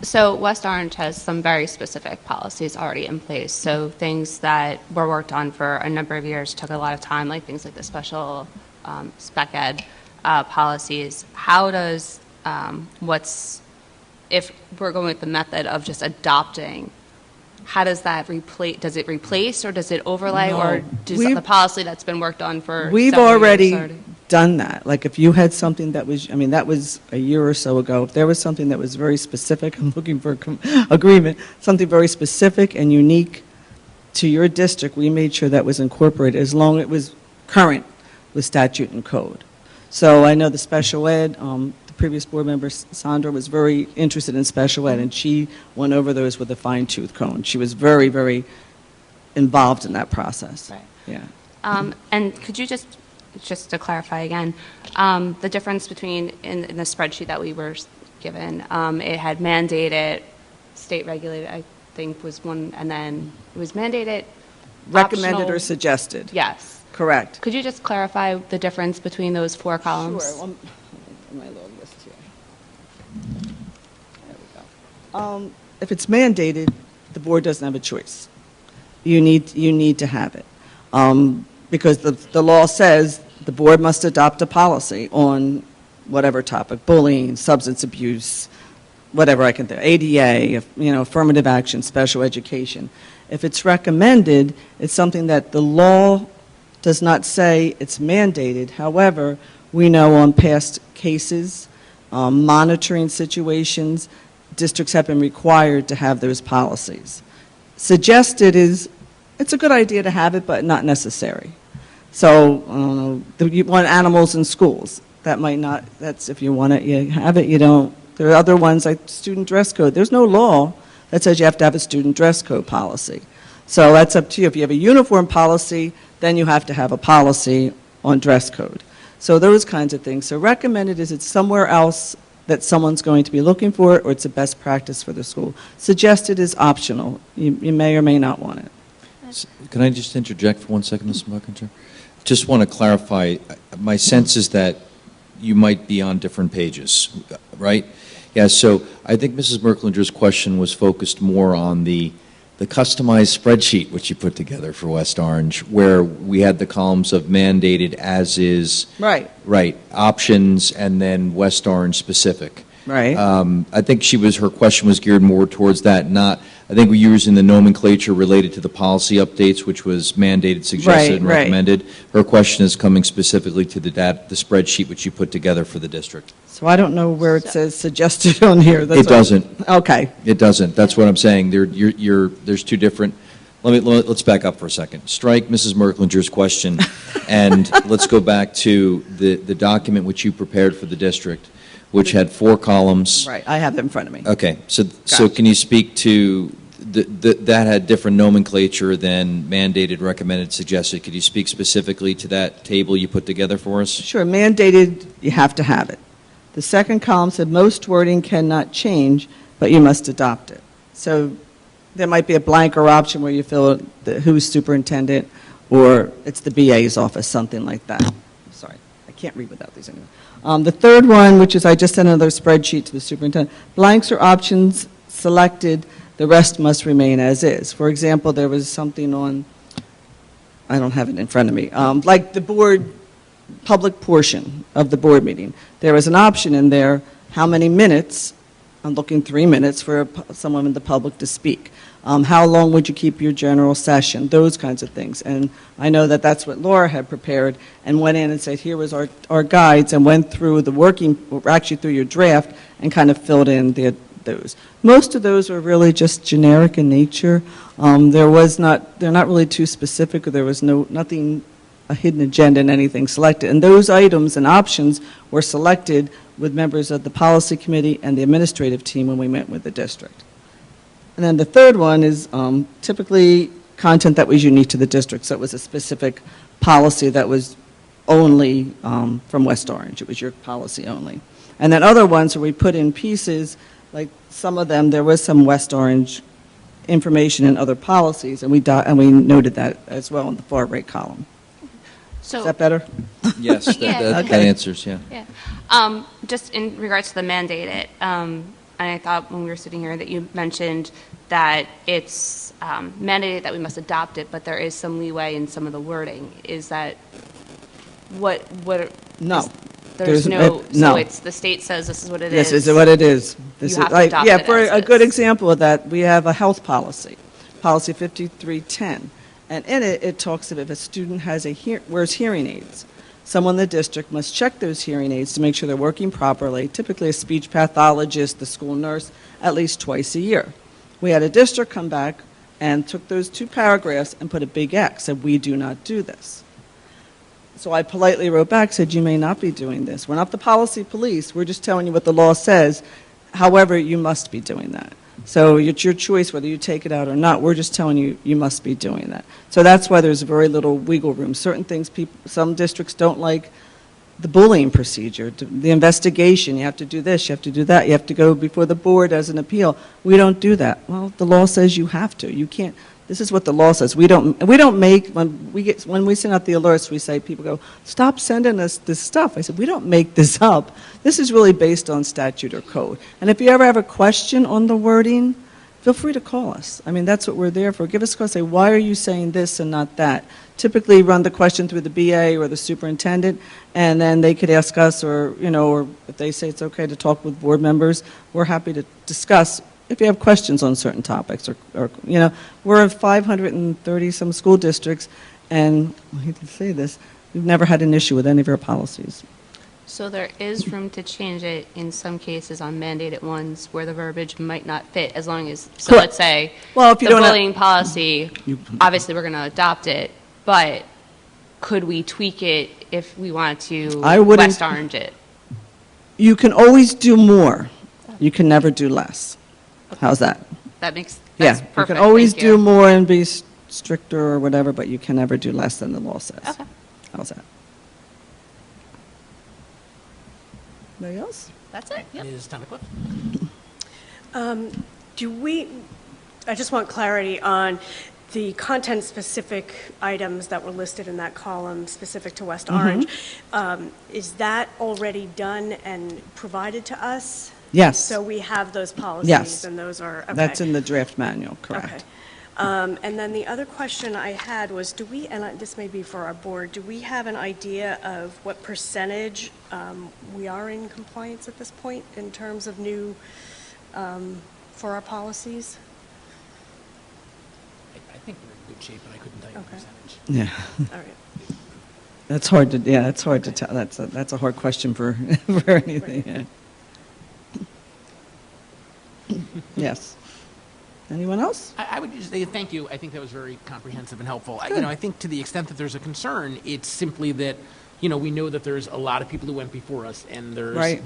So West Orange has some very specific policies already in place. So things that were worked on for a number of years took a lot of time, like things like the special spec ed policies. How does if we're going with the method of just adopting, how does that replace? Does it replace or does it overlay, No. or does the policy that's been worked on for We've several already years done that. Like if you had something that was, that was a year or so ago. If there was something that was very specific, I'm looking for agreement, something very specific and unique to your district, we made sure that was incorporated as long as it was current with statute and code. So I know the special ed, the previous board member, Sandra, was very interested in special ed, and she went over those with a fine-tooth comb. She was very, very involved in that process. Right. Yeah. And could you just to clarify again, the difference between in the spreadsheet that we were given, it had mandated, state regulated, I think was one, and then it was mandated, Recommended optional. or suggested. Yes. Correct. Could you just clarify the difference between those 4 columns? Sure. My little list here. There we go. If it's mandated, the board doesn't have a choice. You need to have it. Because the law says the board must adopt a policy on whatever topic, bullying, substance abuse, whatever I can think, ADA, affirmative action, special education. If it's recommended, it's something that the law does not say it's mandated. However, we know on past cases, monitoring situations, districts have been required to have those policies. Suggested is, it's a good idea to have it, but not necessary. So, I don't know, you want animals in schools. That might not, that's if you want it, you have it, you don't. There are other ones like student dress code. There's no law that says you have to have a student dress code policy. So that's up to you. If you have a uniform policy, then you have to have a policy on dress code. So those kinds of things. So recommended is it's somewhere else that someone's going to be looking for it, or it's a best practice for the school. Suggested is optional. You may or may not want it. Can I just interject for 1 second, Ms. Buckinger? Just want to clarify, my sense is that you might be on different pages, right? Yeah, so I think Mrs. Merklinger's question was focused more on the customized spreadsheet which you put together for West Orange, where we had the columns of mandated, as is, Right. right, options, and then West Orange specific. Right. I think her question was geared more towards that, not, I think we were using the nomenclature related to the policy updates, which was mandated, suggested, and Right, right. recommended. Her question is coming specifically to the spreadsheet which you put together for the district. So I don't know where it says suggested on here. That's It doesn't. Okay. It doesn't. That's what I'm saying. There's two different. Let's back up for a second. Strike Mrs. Merklinger's question, and let's go back to the document which you prepared for the district, which had 4 columns. Right, I have it in front of me. Okay, so Gotcha. can you speak to that had different nomenclature than mandated, recommended, suggested? Could you speak specifically to that table you put together for us? Sure, mandated, you have to have it. The second column said most wording cannot change, but you must adopt it. So there might be a blank or option where you fill who's superintendent, or it's the BA's office, something like that. Sorry, I can't read without these anyway. The third one, which is I just sent another spreadsheet to the superintendent, blanks or options selected, the rest must remain as is. For example, there was something on, I don't have it in front of me, like the board public portion of the board meeting. There was an option in there, how many minutes, I'm looking 3 minutes for someone in the public to speak. How long would you keep your general session? Those kinds of things. And I know that that's what Laura had prepared and went in and said, here was our guides, and went through actually through your draft and kind of filled in those. Most of those are really just generic in nature. They're not really too specific, or there was nothing, a hidden agenda in anything selected. And those items and options were selected with members of the policy committee and the administrative team when we met with the district. And then the third one is typically content that was unique to the district. So it was a specific policy that was only from West Orange. It was your policy only. And then other ones where we put in pieces, like some of them, there was some West Orange information in other policies, and we noted that as well in the far right column. So, Is that better? Yes, that answers, yeah. Yeah. Just in regards to the mandated, and I thought when we were sitting here that you mentioned that it's mandated that we must adopt it, but there is some leeway in some of the wording. Is that what? No. There's no. So no. it's the state says this is what it This is. is what it is. This You is have to adopt yeah. it For as a good is. example of that, we have a health policy, policy 5310, and in it it talks about if a student wears hearing aids, someone in the district must check those hearing aids to make sure they're working properly. Typically, a speech pathologist, the school nurse, at least twice a year. We had a district come back and took those 2 paragraphs and put a big X, said we do not do this. So I politely wrote back, said, you may not be doing this. We're not the policy police. We're just telling you what the law says. However, you must be doing that. So it's your choice whether you take it out or not. We're just telling you, you must be doing that. So that's why there's very little wiggle room. Certain things, some districts don't like the bullying procedure, the investigation. You have to do this, you have to do that. You have to go before the board as an appeal. We don't do that. Well, the law says you have to. You can't. This is what the law says. We don't make, when we send out the alerts, we say, people go, stop sending us this stuff. I said, we don't make this up. This is really based on statute or code. And if you ever have a question on the wording, feel free to call us. I mean, that's what we're there for. Give us a call, say, why are you saying this and not that? Typically run the question through the BA or the superintendent, and then they could ask us, or if they say it's okay to talk with board members, we're happy to discuss if you have questions on certain topics, or we're in 530 some school districts, and I hate to say this, we've never had an issue with any of our policies. So there is room to change it in some cases on mandated ones where the verbiage might not fit, as long as, so Correct. let's say, Well, if you the don't have- bullying policy, obviously we're going to adopt it, but could we tweak it if we wanted to I wouldn't- West Orange it? You can always do more. You can never do less. How's that? That makes, Yeah, that's you perfect. can always Thank do you. more and be stricter or whatever, but you can never do less than the law says. Okay. How's that? Anybody else? That's it, yep. Ms. Tunnicliffe? I just want clarity on the content-specific items that were listed in that column specific to West Orange. Is that already done and provided to us? Yes. So we have those policies? Yes. And those are, okay. That's in the draft manual, correct. Okay. And then the other question I had was, do we, and this may be for our board, do we have an idea of what percentage we are in compliance at this point in terms of new, for our policies? I think we're in good shape, but I couldn't tell you the Okay. percentage. Yeah. All right. That's hard to, yeah, that's hard to tell. That's a hard question for, for anything, yeah. Yes. Anyone else? I would just say thank you. I think that was very comprehensive and helpful. I think to the extent that there's a concern, it's simply that, we know that there's a lot of people who went before us, and there's, Right.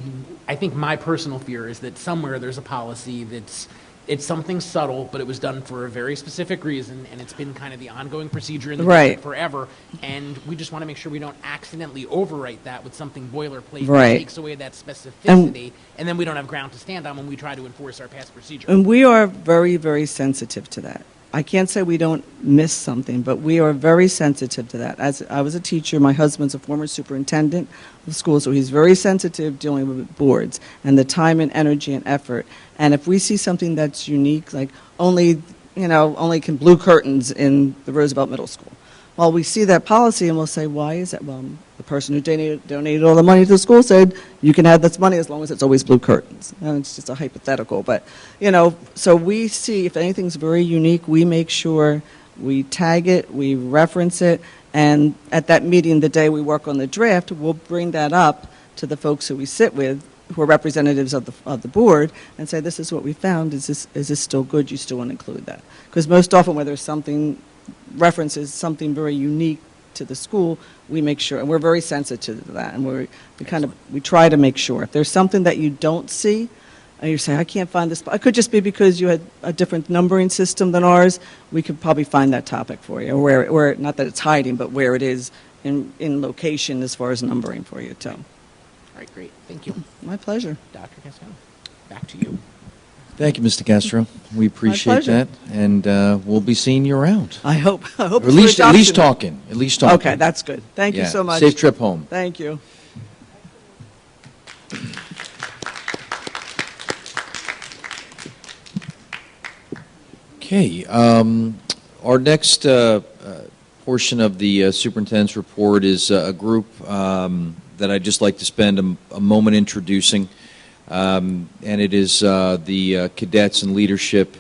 I think my personal fear is that somewhere there's a policy it's something subtle, but it was done for a very specific reason, and it's been kind of the ongoing procedure in the Right. district forever, and we just want to make sure we don't accidentally overwrite that with something boilerplate Right. that takes away that specificity, and then we don't have ground to stand on when we try to enforce our past procedure. And we are very, very sensitive to that. I can't say we don't miss something, but we are very sensitive to that. As I was a teacher, my husband's a former superintendent of schools, so he's very sensitive dealing with boards and the time and energy and effort. And if we see something that's unique, like only can blue curtains in the Roosevelt Middle School. Well, we see that policy and we'll say, why is that? Well, the person who donated all the money to the school said, you can have this money as long as it's always blue curtains. And it's just a hypothetical, but, so we see if anything's very unique, we make sure we tag it, we reference it, and at that meeting, the day we work on the draft, we'll bring that up to the folks who we sit with, who are representatives of the board, and say, this is what we found, is this still good, you still want to include that? Because most often where there's something, references something very unique to the school, we make sure, and we're very sensitive to that, and we try to make sure. If there's something that you don't see, and you say, I can't find this, it could just be because you had a different numbering system than ours, we could probably find that topic for you, or where not that it's hiding, but where it is in location as far as numbering for you, too. All right, great. Thank you. My pleasure. Dr. Cascone, back to you. Thank you, Mr. Castro. We appreciate pleasure. that, and we'll be seeing you around. I hope. Or at for least adoption. talking. At least talking. Okay, that's good. Thank you Yeah. so much. Safe trip home. Thank you. Okay. Our next portion of the superintendent's report is a group that I'd just like to spend a moment introducing, and it is the cadets and leadership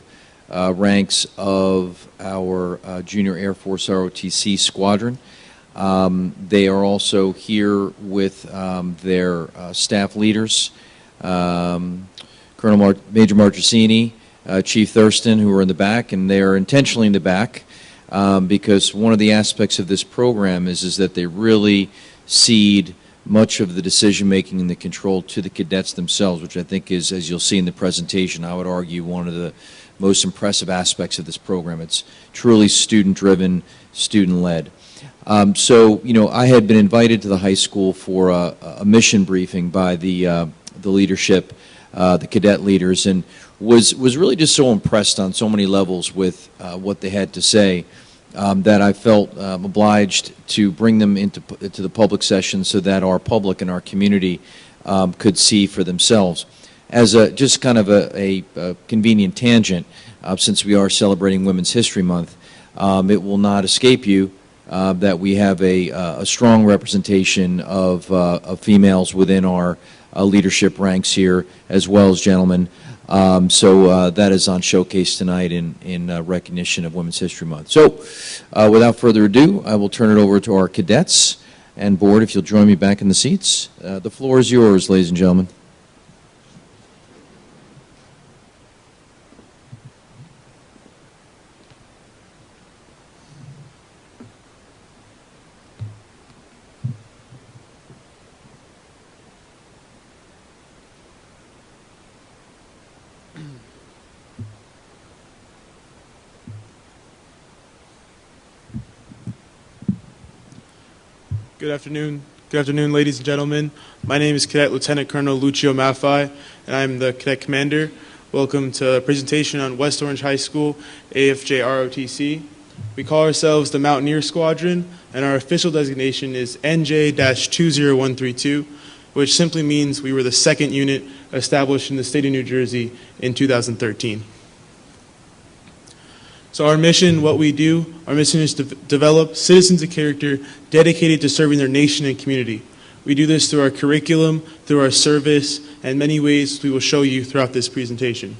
ranks of our Junior Air Force ROTC squadron. They are also here with their staff leaders, Major Marchesini, Chief Thurston, who are in the back, and they are intentionally in the back because one of the aspects of this program is that they really cede much of the decision-making and the control to the cadets themselves, which I think is, as you'll see in the presentation, I would argue one of the most impressive aspects of this program. It's truly student-driven, student-led. So, I had been invited to the high school for a mission briefing by the leadership, the cadet leaders, and was really just so impressed on so many levels with what they had to say that I felt obliged to bring them into the public session so that our public and our community could see for themselves. As just kind of a convenient tangent, since we are celebrating Women's History Month, it will not escape you that we have a strong representation of females within our leadership ranks here, as well as gentlemen. So that is on showcase tonight in recognition of Women's History Month. So without further ado, I will turn it over to our cadets, And board, if you'll join me back in the seats. The floor is yours, ladies and gentlemen. Good afternoon. Good afternoon, ladies and gentlemen. My name is Cadet Lieutenant Colonel Lucio Maffei, and I'm the Cadet Commander. Welcome to a presentation on West Orange High School, AFJ ROTC. We call ourselves the Mountaineer Squadron, and our official designation is NJ-20132, which simply means we were the second unit established in the state of New Jersey in 2013. So our mission, what we do, our mission is to develop citizens of character dedicated to serving their nation and community. We do this through our curriculum, through our service, and many ways we will show you throughout this presentation.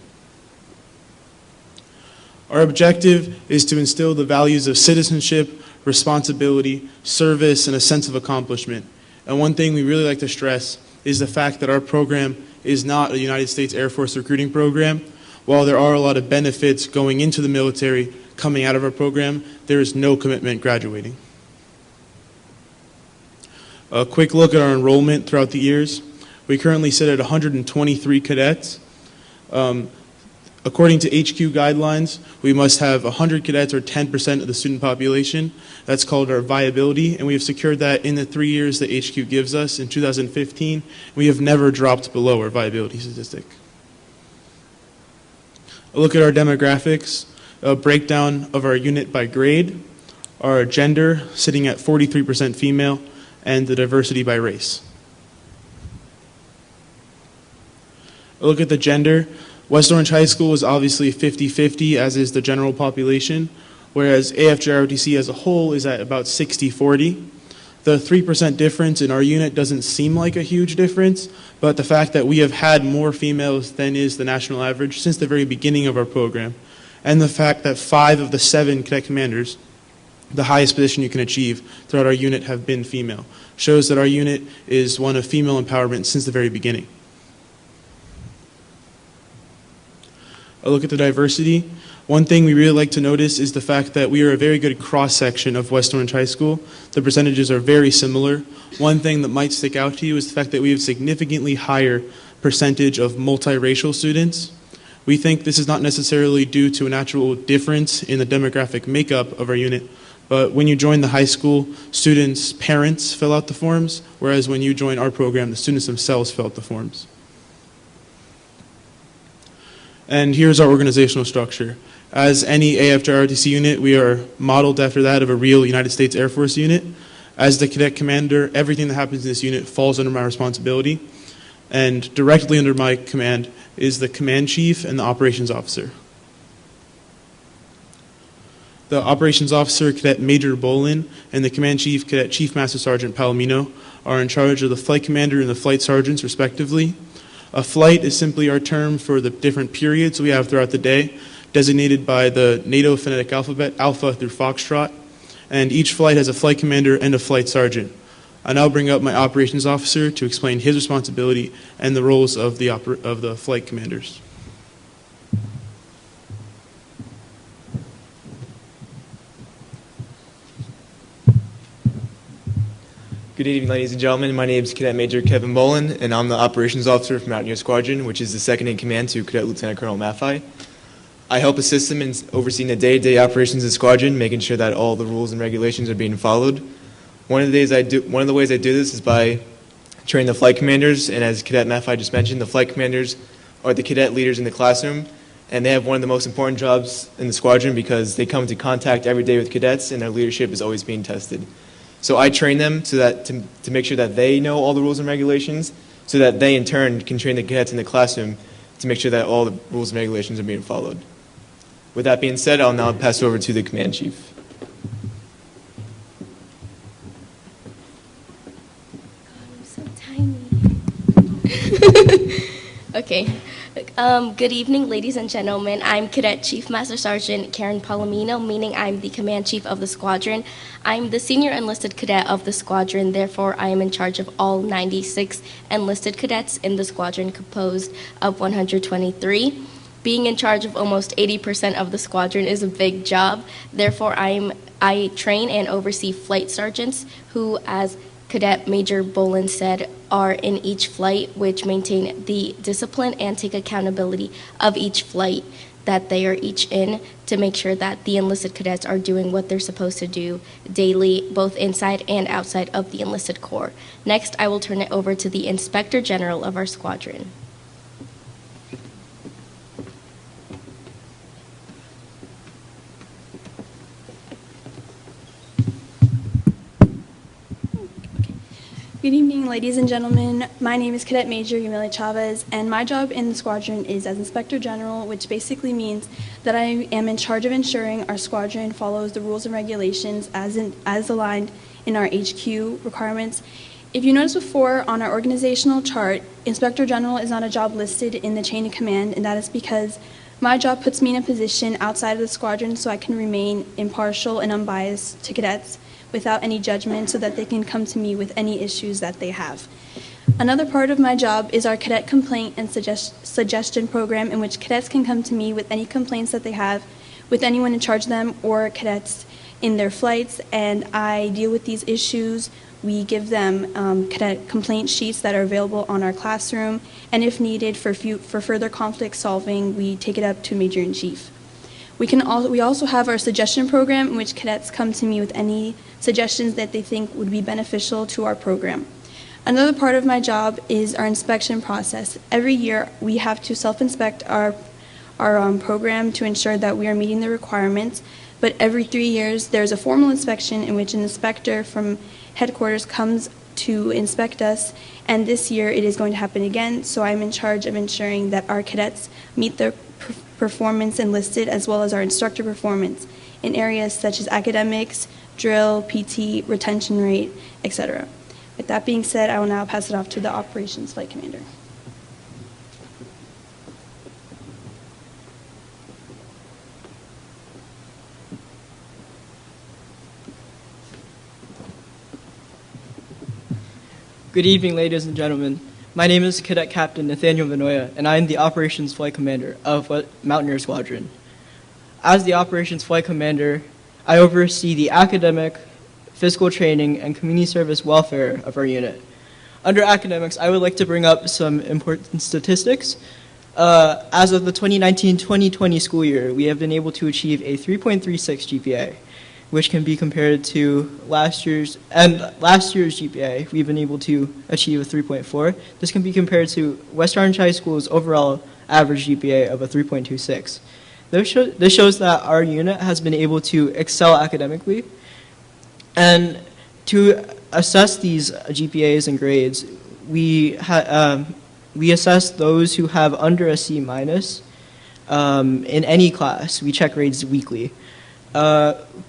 Our objective is to instill the values of citizenship, responsibility, service, and a sense of accomplishment. And one thing we really like to stress is the fact that our program is not a United States Air Force recruiting program. While there are a lot of benefits going into the military coming out of our program, there is no commitment graduating. A quick look at our enrollment throughout the years. We currently sit at 123 cadets. According to HQ guidelines, we must have 100 cadets or 10% of the student population. That's called our viability, and we have secured that in the 3 years that HQ gives us. In 2015, we have never dropped below our viability statistic. A look at our demographics, a breakdown of our unit by grade, our gender sitting at 43% female, and the diversity by race. A look at the gender. West Orange High School is obviously 50-50, as is the general population, whereas AFJ-ROTC as a whole is at about 60-40. The 3% difference in our unit doesn't seem like a huge difference, but the fact that we have had more females than is the national average since the very beginning of our program, and the fact that 5 of the 7 cadet commanders, the highest position you can achieve throughout our unit, have been female, shows that our unit is one of female empowerment since the very beginning. A look at the diversity. One thing we really like to notice is the fact that we are a very good cross-section of West Orange High School. The percentages are very similar. One thing that might stick out to you is the fact that we have significantly higher percentage of multiracial students. We think this is not necessarily due to an actual difference in the demographic makeup of our unit, but when you join the high school, students' parents fill out the forms, whereas when you join our program, the students themselves fill out the forms. And here's our organizational structure. As any AFJ-ROTC unit, we are modeled after that of a real United States Air Force unit. As the cadet commander, everything that happens in this unit falls under my responsibility. And directly under my command is the command chief and the operations officer. The operations officer, Cadet Major Bolin, and the command chief, Cadet Chief Master Sergeant Palomino, are in charge of the flight commander and the flight sergeants, respectively. A flight is simply our term for the different periods we have throughout the day, designated by the NATO phonetic alphabet, Alpha through Foxtrot, and each flight has a flight commander and a flight sergeant. I now bring up my operations officer to explain his responsibility and the roles of the flight commanders. Good evening, ladies and gentlemen. My name is Cadet Major Kevin Bolin, and I'm the operations officer for Mountaineer Squadron, which is the second in command to Cadet Lieutenant Colonel Maffei. I help assist them in overseeing the day-to-day operations of the squadron, making sure that all the rules and regulations are being followed. One of the ways I do this is by training the flight commanders, and as Cadet Maffei just mentioned, the flight commanders are the cadet leaders in the classroom, and they have one of the most important jobs in the squadron because they come into contact every day with cadets, and their leadership is always being tested. So I train them so that to make sure that they know all the rules and regulations, so that they in turn can train the cadets in the classroom to make sure that all the rules and regulations are being followed. With that being said, I'll now pass it over to the command chief. God, I'm so tiny. Okay. Good evening, ladies and gentlemen. I'm Cadet Chief Master Sergeant Karen Palomino, meaning I'm the Command Chief of the squadron. I'm the senior enlisted cadet of the squadron, therefore I am in charge of all 96 enlisted cadets in the squadron composed of 123. Being in charge of almost 80% of the squadron is a big job. Therefore, I train and oversee flight sergeants who, as Cadet Major Bolin said, are in each flight, which maintain the discipline and take accountability of each flight that they are each in to make sure that the enlisted cadets are doing what they're supposed to do daily, both inside and outside of the enlisted corps. Next, I will turn it over to the Inspector General of our squadron. Good evening, ladies and gentlemen. My name is Cadet Major Yamile Chavez, and my job in the squadron is as Inspector General, which basically means that I am in charge of ensuring our squadron follows the rules and regulations as aligned in our HQ requirements. If you notice before on our organizational chart, Inspector General is not a job listed in the chain of command, and that is because my job puts me in a position outside of the squadron so I can remain impartial and unbiased to cadets without any judgment so that they can come to me with any issues that they have. Another part of my job is our cadet complaint and suggestion program, in which cadets can come to me with any complaints that they have with anyone in charge of them or cadets in their flights, and I deal with these issues. We give them cadet complaint sheets that are available on our classroom, and if needed for further conflict solving, we take it up to Major-in-Chief. We also have our suggestion program, in which cadets come to me with any suggestions that they think would be beneficial to our program. Another part of my job is our inspection process. Every year we have to self-inspect our program to ensure that we are meeting the requirements, but every 3 years there's a formal inspection in which an inspector from headquarters comes to inspect us, and this year it is going to happen again, so I'm in charge of ensuring that our cadets meet their performance enlisted as well as our instructor performance in areas such as academics, drill, PT, retention rate, etc. With that being said, I will now pass it off to the Operations Flight Commander. Good evening, ladies and gentlemen. My name is Cadet Captain Nathaniel Vinoya, and I am the Operations Flight Commander of Mountaineer Squadron. As the Operations Flight Commander, I oversee the academic, physical training, and community service welfare of our unit. Under academics, I would like to bring up some important statistics. As of the 2019-2020 school year, we have been able to achieve a 3.36 GPA, which can be compared to last year's GPA. We've been able to achieve a 3.4. This can be compared to West Orange High School's overall average GPA of a 3.26. This shows that our unit has been able to excel academically. And to assess these GPAs and grades, we assess those who have under a C- in any class. We check grades weekly.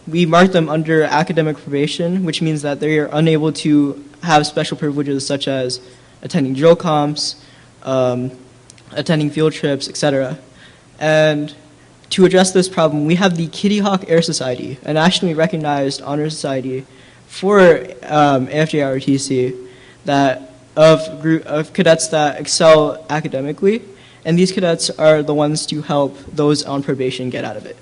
We mark them under academic probation, which means that they are unable to have special privileges such as attending drill comps, attending field trips, etc. And to address this problem, we have the Kitty Hawk Air Society, a nationally recognized honor society for AFJROTC of cadets that excel academically, and these cadets are the ones to help those on probation get out of it.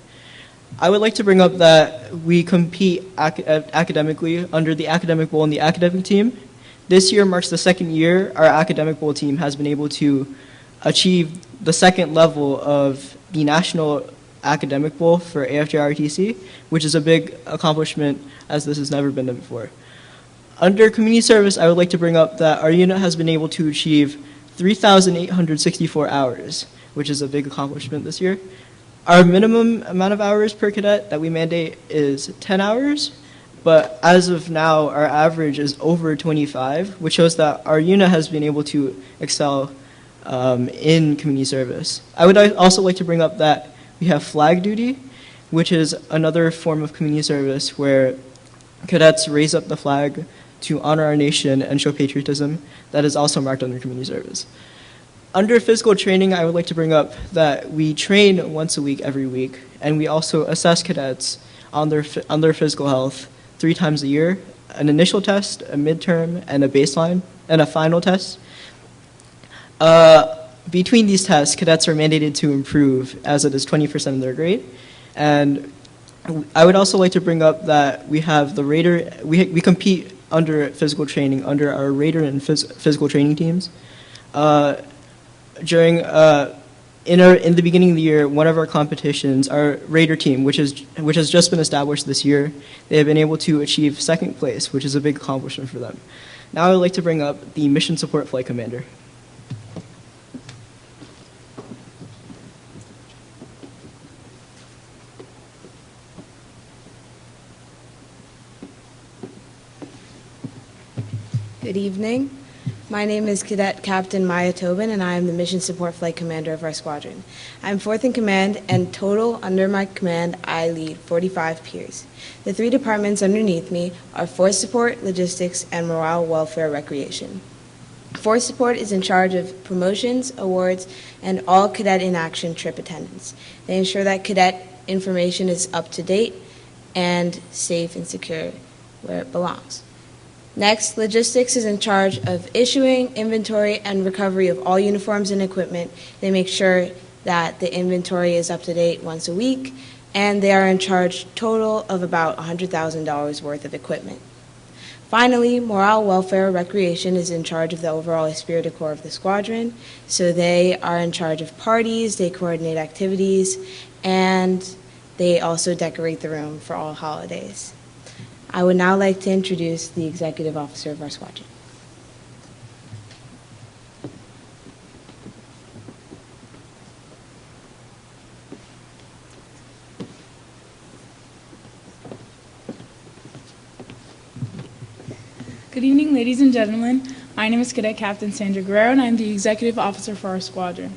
I would like to bring up that we compete academically under the Academic Bowl and the academic team. This year marks the second year our Academic Bowl team has been able to achieve the second level of the National Academic Bowl for AFJROTC, which is a big accomplishment as this has never been done before. Under community service, I would like to bring up that our unit has been able to achieve 3,864 hours, which is a big accomplishment this year. Our minimum amount of hours per cadet that we mandate is 10 hours, but as of now, our average is over 25, which shows that our unit has been able to excel in community service. I would also like to bring up that we have flag duty, which is another form of community service where cadets raise up the flag to honor our nation and show patriotism. That is also marked under community service. Under physical training, I would like to bring up that we train once a week every week, and we also assess cadets on their physical health 3 times a year, an initial test, a midterm, and a baseline, and a final test. Between these tests, cadets are mandated to improve, as it is 20% of their grade. And I would also like to bring up that we have the Raider, we compete under physical training, under our Raider and physical training teams. In the beginning of the year, one of our competitions, our Raider team, which has just been established this year, they have been able to achieve 2nd place, which is a big accomplishment for them. Now I would like to bring up the Mission Support Flight Commander. Good evening. My name is Cadet Captain Maya Tobin, and I am the Mission Support Flight Commander of our squadron. I'm 4th in command, and total under my command, I lead 45 peers. The 3 departments underneath me are Force Support, Logistics, and Morale, Welfare, Recreation. Force Support is in charge of promotions, awards, and all cadet in-action trip attendance. They ensure that cadet information is up to date and safe and secure where it belongs. Next, Logistics is in charge of issuing, inventory, and recovery of all uniforms and equipment. They make sure that the inventory is up to date once a week, and they are in charge total of about $100,000 worth of equipment. Finally, Morale, Welfare, Recreation is in charge of the overall esprit de corps of the squadron. So they are in charge of parties, they coordinate activities, and they also decorate the room for all holidays. I would now like to introduce the executive officer of our squadron. Good evening, ladies and gentlemen. My name is Cadet Captain Sandra Guerrero, and I am the executive officer for our squadron.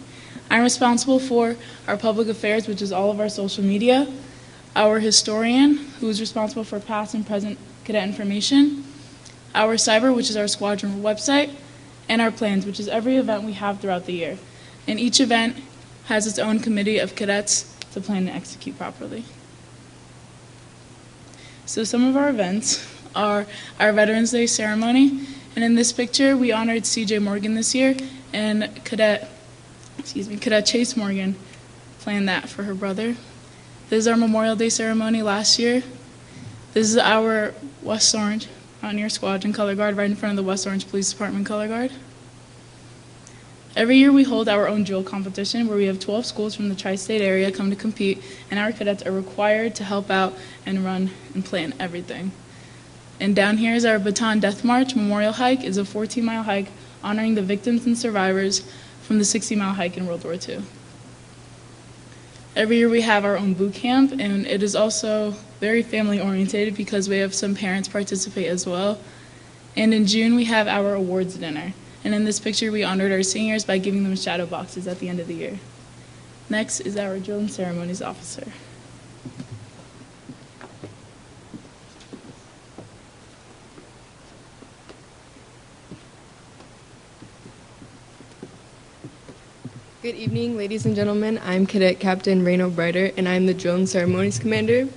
I'm responsible for our public affairs, which is all of our social media, our historian, who is responsible for past and present cadet information, our cyber, which is our squadron website, and our plans, which is every event we have throughout the year. And each event has its own committee of cadets to plan and execute properly. So some of our events are our Veterans Day ceremony, and in this picture we honored C.J. Morgan this year, and Cadet Chase Morgan planned that for her brother. This is our Memorial Day ceremony last year. This is our West Orange Mountaineer Squadron color guard right in front of the West Orange Police Department color guard. Every year we hold our own drill competition where we have 12 schools from the tri-state area come to compete, and our cadets are required to help out and run and plan everything. And down here is our Bataan Death March Memorial Hike. Is a 14-mile hike honoring the victims and survivors from the 60-mile hike in World War II. Every year we have our own boot camp, and it is also very family-oriented because we have some parents participate as well. And in June we have our awards dinner. And in this picture we honored our seniors by giving them shadow boxes at the end of the year. Next is our drill and ceremonies officer. Good evening, ladies and gentlemen. I'm Cadet Captain Reno Brighter, and I'm the Drill and Ceremonies Commander.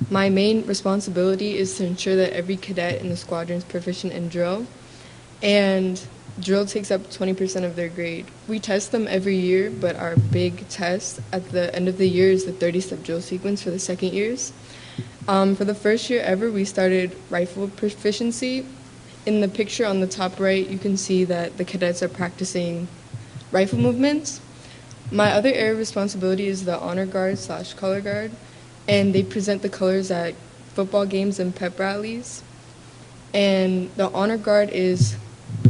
My main responsibility is to ensure that every cadet in the squadron is proficient in drill, and drill takes up 20% of their grade. We test them every year, but our big test at the end of the year is the 30-step drill sequence for the second years. For the first year ever, we started rifle proficiency. In the picture on the top right, you can see that the cadets are practicing rifle movements. My other area of responsibility is the honor guard / color guard, and they present the colors at football games and pep rallies. And the honor guard is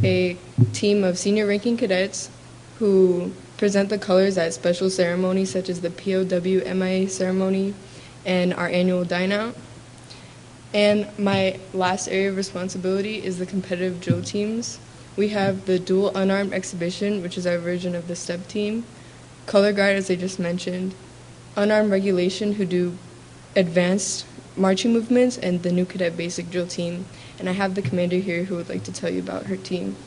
a team of senior ranking cadets who present the colors at special ceremonies such as the POW MIA ceremony and our annual dine out. And my last area of responsibility is the competitive drill teams. We have the dual unarmed exhibition, which is our version of the step team, color guard, as I just mentioned, unarmed regulation, who do advanced marching movements, and the new cadet basic drill team. And I have the commander here who would like to tell you about her team.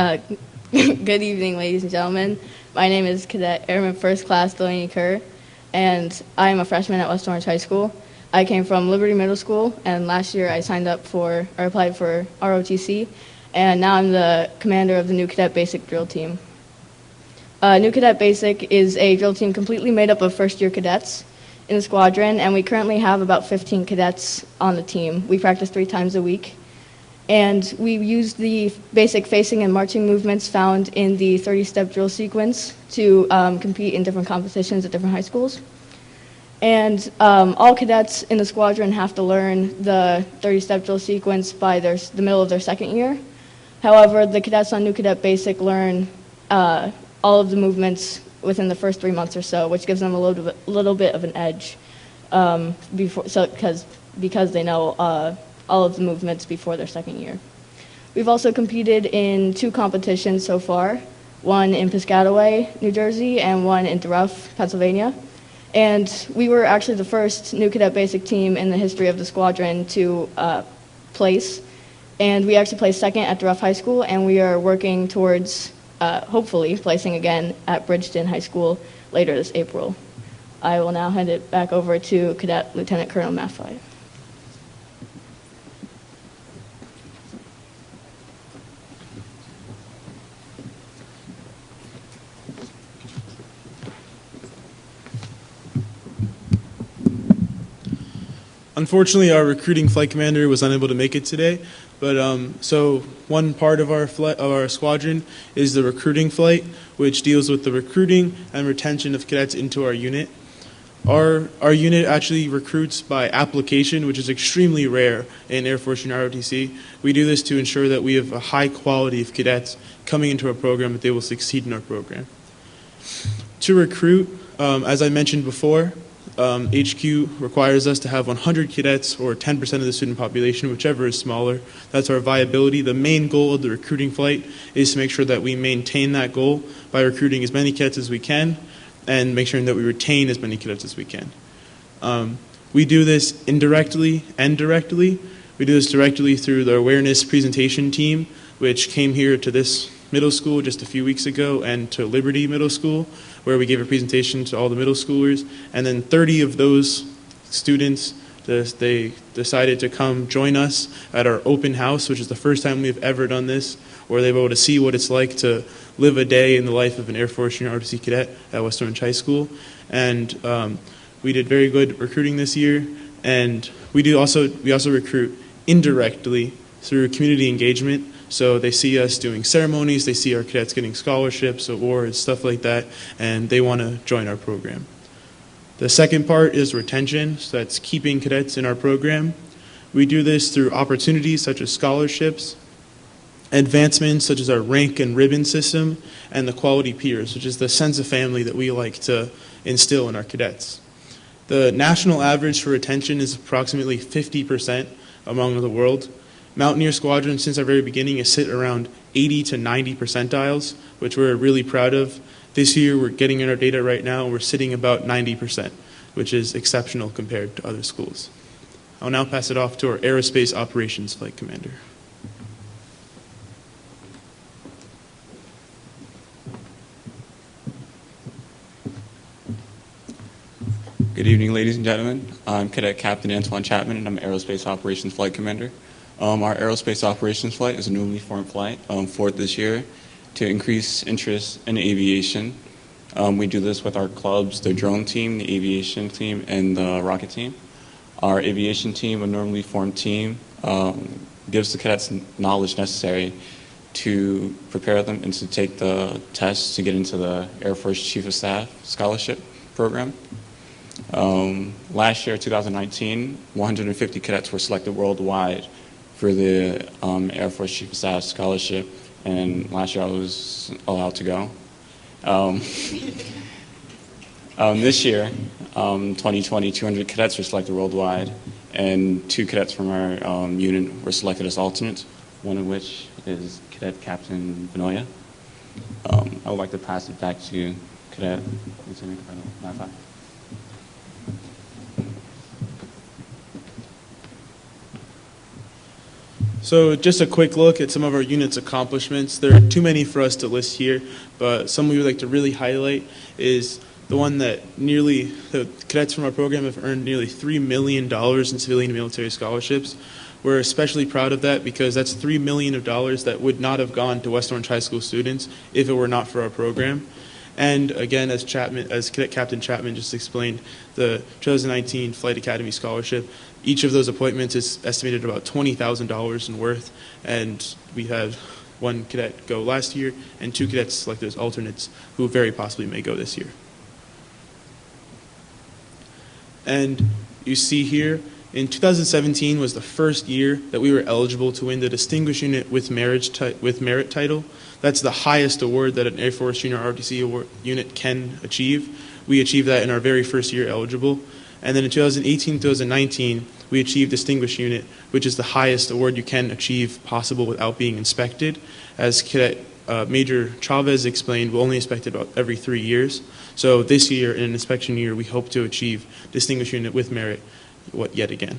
Good evening, ladies and gentlemen. My name is Cadet Airman First Class Delaney Kerr, and I am a freshman at West Orange High School. I came from Liberty Middle School, and last year I applied for ROTC, and now I'm the commander of the New Cadet Basic Drill Team. New Cadet Basic is a drill team completely made up of first-year cadets in the squadron, and we currently have about 15 cadets on the team. We practice 3 times a week. And we use the basic facing and marching movements found in the 30-step drill sequence to compete in different competitions at different high schools. And all cadets in the squadron have to learn the 30-step drill sequence by the middle of their second year. However, the cadets on New Cadet Basic learn all of the movements within the first 3 months or so, which gives them a little bit of an edge because they know all of the movements before their second year. We've also competed in 2 competitions so far, one in Piscataway, New Jersey, and one in DeRuff, Pennsylvania. And we were actually the first New Cadet Basic team in the history of the squadron to place. And we actually placed second at DeRuff High School, and we are working towards hopefully placing again at Bridgeton High School later this April. I will now hand it back over to Cadet Lieutenant Colonel Maffei. Unfortunately, our recruiting flight commander was unable to make it today, but so one part of our squadron is the recruiting flight, which deals with the recruiting and retention of cadets into our unit. Our unit actually recruits by application, which is extremely rare in Air Force and ROTC. We do this to ensure that we have a high quality of cadets coming into our program, that they will succeed in our program. To recruit, as I mentioned before, HQ requires us to have 100 cadets or 10% of the student population, whichever is smaller. That's our viability. The main goal of the recruiting flight is to make sure that we maintain that goal by recruiting as many cadets as we can and make sure that we retain as many cadets as we can. We do this indirectly and directly. We do this directly through the awareness presentation team, which came here to this middle school just a few weeks ago and to Liberty Middle School, where we gave a presentation to all the middle schoolers, and then 30 of those students, they decided to come join us at our open house, which is the first time we've ever done this, where they were able to see what it's like to live a day in the life of an Air Force Junior ROTC cadet at West Orange High School. And we did very good recruiting this year, and we also recruit indirectly through community engagement. So they see us doing ceremonies, they see our cadets getting scholarships, awards, stuff like that, and they want to join our program. The second part is retention, so that's keeping cadets in our program. We do this through opportunities such as scholarships, advancements such as our rank and ribbon system, and the quality peers, which is the sense of family that we like to instill in our cadets. The national average for retention is approximately 50% among the world. Mountaineer Squadron, since our very beginning, has sit around 80 to 90 percentiles, which we're really proud of. This year, we're getting in our data right now, and we're sitting about 90%, which is exceptional compared to other schools. I'll now pass it off to our Aerospace Operations Flight Commander. Good evening, ladies and gentlemen. I'm Cadet Captain Antoine Chapman, and I'm Aerospace Operations Flight Commander. Our Aerospace Operations Flight is a newly formed flight, fourth this year, to increase interest in aviation. We do this with our clubs, the drone team, the aviation team, and the rocket team. Our aviation team, a normally formed team, gives the cadets knowledge necessary to prepare them and to take the tests to get into the Air Force Chief of Staff Scholarship Program. Last year, 2019, 150 cadets were selected worldwide for the Air Force Chief of Staff Scholarship, and last year I was allowed to go. This year, 2020, 200 cadets were selected worldwide, and 2 cadets from our unit were selected as alternates, one of which is Cadet Captain Vanoia. I would like to pass it back to Cadet Lieutenant Colonel Maffei. So just a quick look at some of our unit's accomplishments. There are too many for us to list here, but some we would like to really highlight is the one that the cadets from our program have earned nearly $3 million in civilian and military scholarships. We're especially proud of that because that's $3 million that would not have gone to West Orange High School students if it were not for our program. And again, as Cadet Captain Chapman just explained, the 2019 Flight Academy Scholarship, each of those appointments is estimated about $20,000 in worth, and we had one cadet go last year and 2 cadets selected as alternates who very possibly may go this year. And you see here, in 2017 was the first year that we were eligible to win the Distinguished Unit with Merit title. That's the highest award that an Air Force Junior ROTC unit can achieve. We achieved that in our very first year eligible. And then in 2018-2019, we achieved Distinguished Unit, which is the highest award you can achieve possible without being inspected. As Cadet Major Chavez explained, we're only inspected about every 3 years. So this year, in an inspection year, we hope to achieve Distinguished Unit with Merit yet again.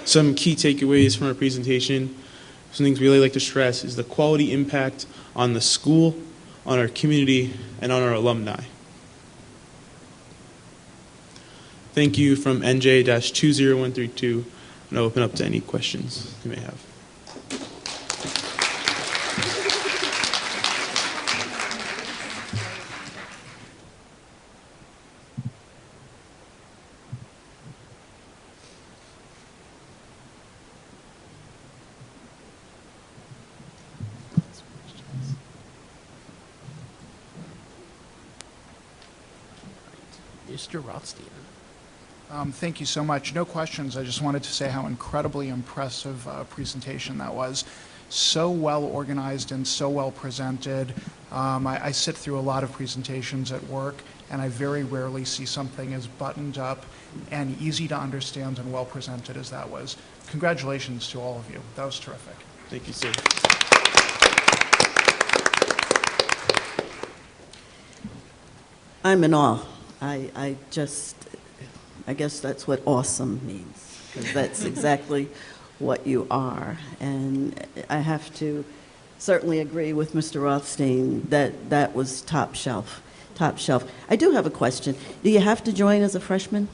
Some key takeaways from our presentation. Some things we really like to stress is the quality impact on the school, on our community, and on our alumni. Thank you from NJ-20132, and I'll open up to any questions you may have. Mr. Rothstein. Thank you so much. No questions. I just wanted to say how incredibly impressive presentation that was. So well organized and so well presented. I sit through a lot of presentations at work, and I very rarely see something as buttoned up and easy to understand and well presented as that was. Congratulations to all of you. That was terrific. Thank you, sir. I'm in awe. I guess that's what awesome means, because that's exactly what you are. And I have to certainly agree with Mr. Rothstein that that was top shelf, top shelf. I do have a question. Do you have to join as a freshman?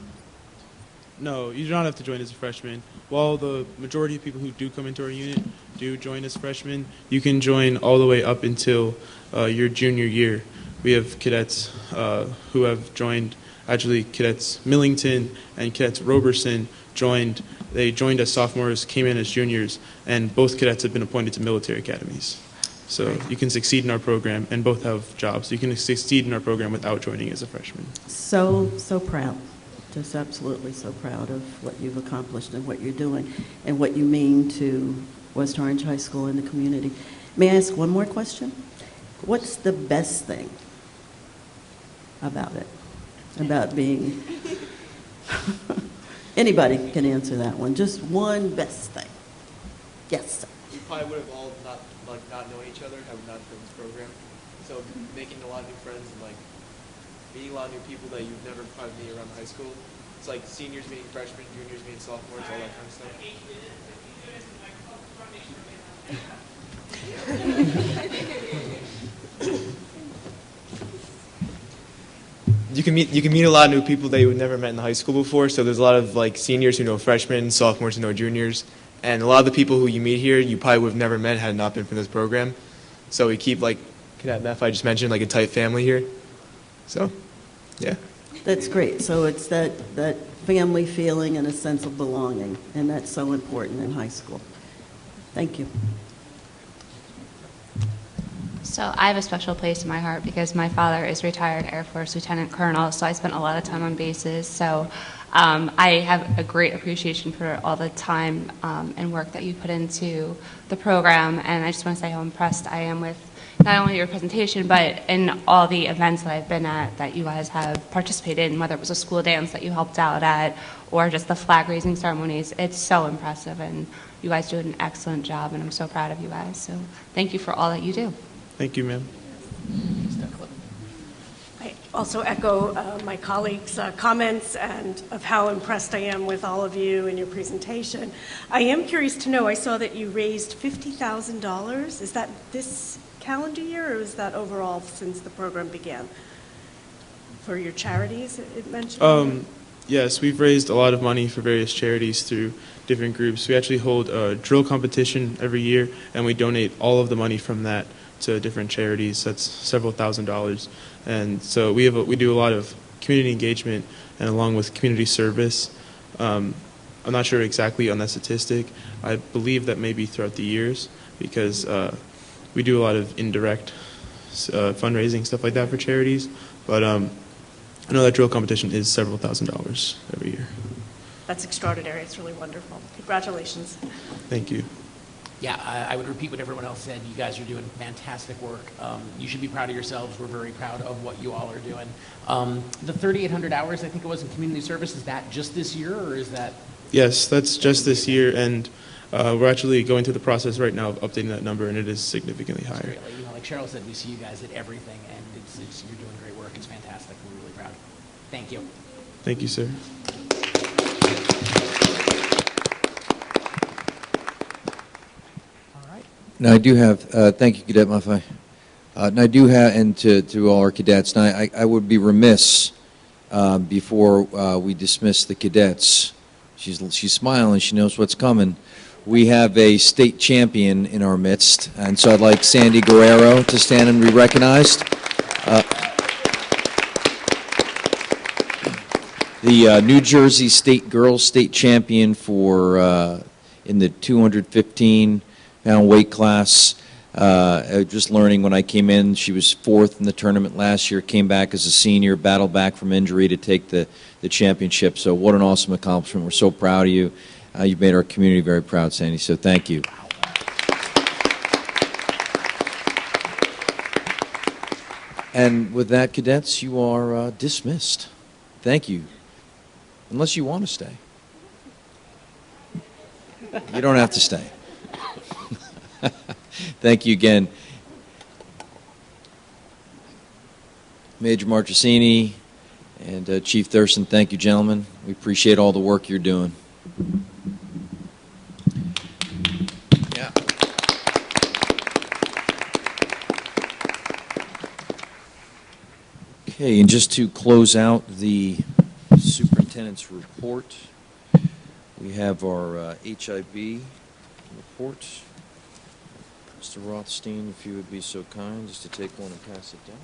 No, you do not have to join as a freshman. While the majority of people who do come into our unit do join as freshmen, you can join all the way up until your junior year. We have cadets who have joined, actually Cadets Millington and Cadets Roberson joined. They joined as sophomores, came in as juniors, and both cadets have been appointed to military academies. So you can succeed in our program, and both have jobs. You can succeed in our program without joining as a freshman. So proud. Just absolutely so proud of what you've accomplished and what you're doing and what you mean to West Orange High School and the community. May I ask one more question? What's the best thing about it? About being... Anybody can answer that one. Just one best thing. Yes, sir. We probably would have all not known each other had we not done this program. So making a lot of new friends and meeting a lot of new people that you've never probably met around high school. It's like seniors meeting freshmen, juniors meeting sophomores, all that kind of stuff. You can meet a lot of new people that you would never met in high school before. So there's a lot of seniors who know freshmen, sophomores who know juniors, and a lot of the people who you meet here you probably would have never met had it not been for this program. So we keep Cadet Meth, I just mentioned, a tight family here. So, yeah. That's great. So it's that family feeling and a sense of belonging, and that's so important in high school. Thank you. So I have a special place in my heart because my father is retired Air Force Lieutenant Colonel, so I spent a lot of time on bases. So I have a great appreciation for all the time and work that you put into the program, and I just want to say how impressed I am with not only your presentation, but in all the events that I've been at that you guys have participated in, whether it was a school dance that you helped out at or just the flag-raising ceremonies. It's so impressive, and you guys do an excellent job, and I'm so proud of you guys. So thank you for all that you do. Thank you, ma'am. also echo my colleagues' comments and of how impressed I am with all of you and your presentation. I am curious to know, I saw that you raised $50,000. Is that this calendar year, or is that overall since the program began? For your charities, it mentioned? Yes, we've raised a lot of money for various charities through different groups. We actually hold a drill competition every year, and we donate all of the money from that to different charities. That's several $1,000s. And so we do a lot of community engagement, and along with community service. I'm not sure exactly on that statistic. I believe that maybe throughout the years, because we do a lot of indirect fundraising, stuff like that for charities. But I know that drill competition is several $1,000s every year. That's extraordinary. It's really wonderful. Congratulations. Thank you. Yeah, I would repeat what everyone else said. You guys are doing fantastic work. You should be proud of yourselves. We're very proud of what you all are doing. The 3,800 hours, I think it was, in community service, is that just this year, or is that? Yes, that's just this year, and we're actually going through the process right now of updating that number, and it is significantly higher. Great. Like Cheryl said, we see you guys at everything, and you're doing great work. It's fantastic. We're really proud. Thank you. Thank you, sir. Now, I do have, thank you, Cadet Maffei. And I do have, and to all our cadets, now I would be remiss before we dismiss the cadets. She's smiling, she knows what's coming. We have a state champion in our midst, and so I'd like Sandy Guerrero to stand and be recognized. The New Jersey State Girls State Champion for in the 215-pound weight class. Just learning when I came in, she was 4th in the tournament last year, came back as a senior, battled back from injury to take the championship. So what an awesome accomplishment. We're so proud of you. You've made our community very proud, Sandy, so thank you. And with that, cadets, you are dismissed. Thank you. Unless you want to stay. You don't have to stay. Thank you again. Major Marchesini and Chief Thurston, thank you, gentlemen. We appreciate all the work you're doing. Yeah. Okay, and just to close out the superintendent's report, we have our HIB report. Mr. Rothstein, if you would be so kind, just to take one and pass it down.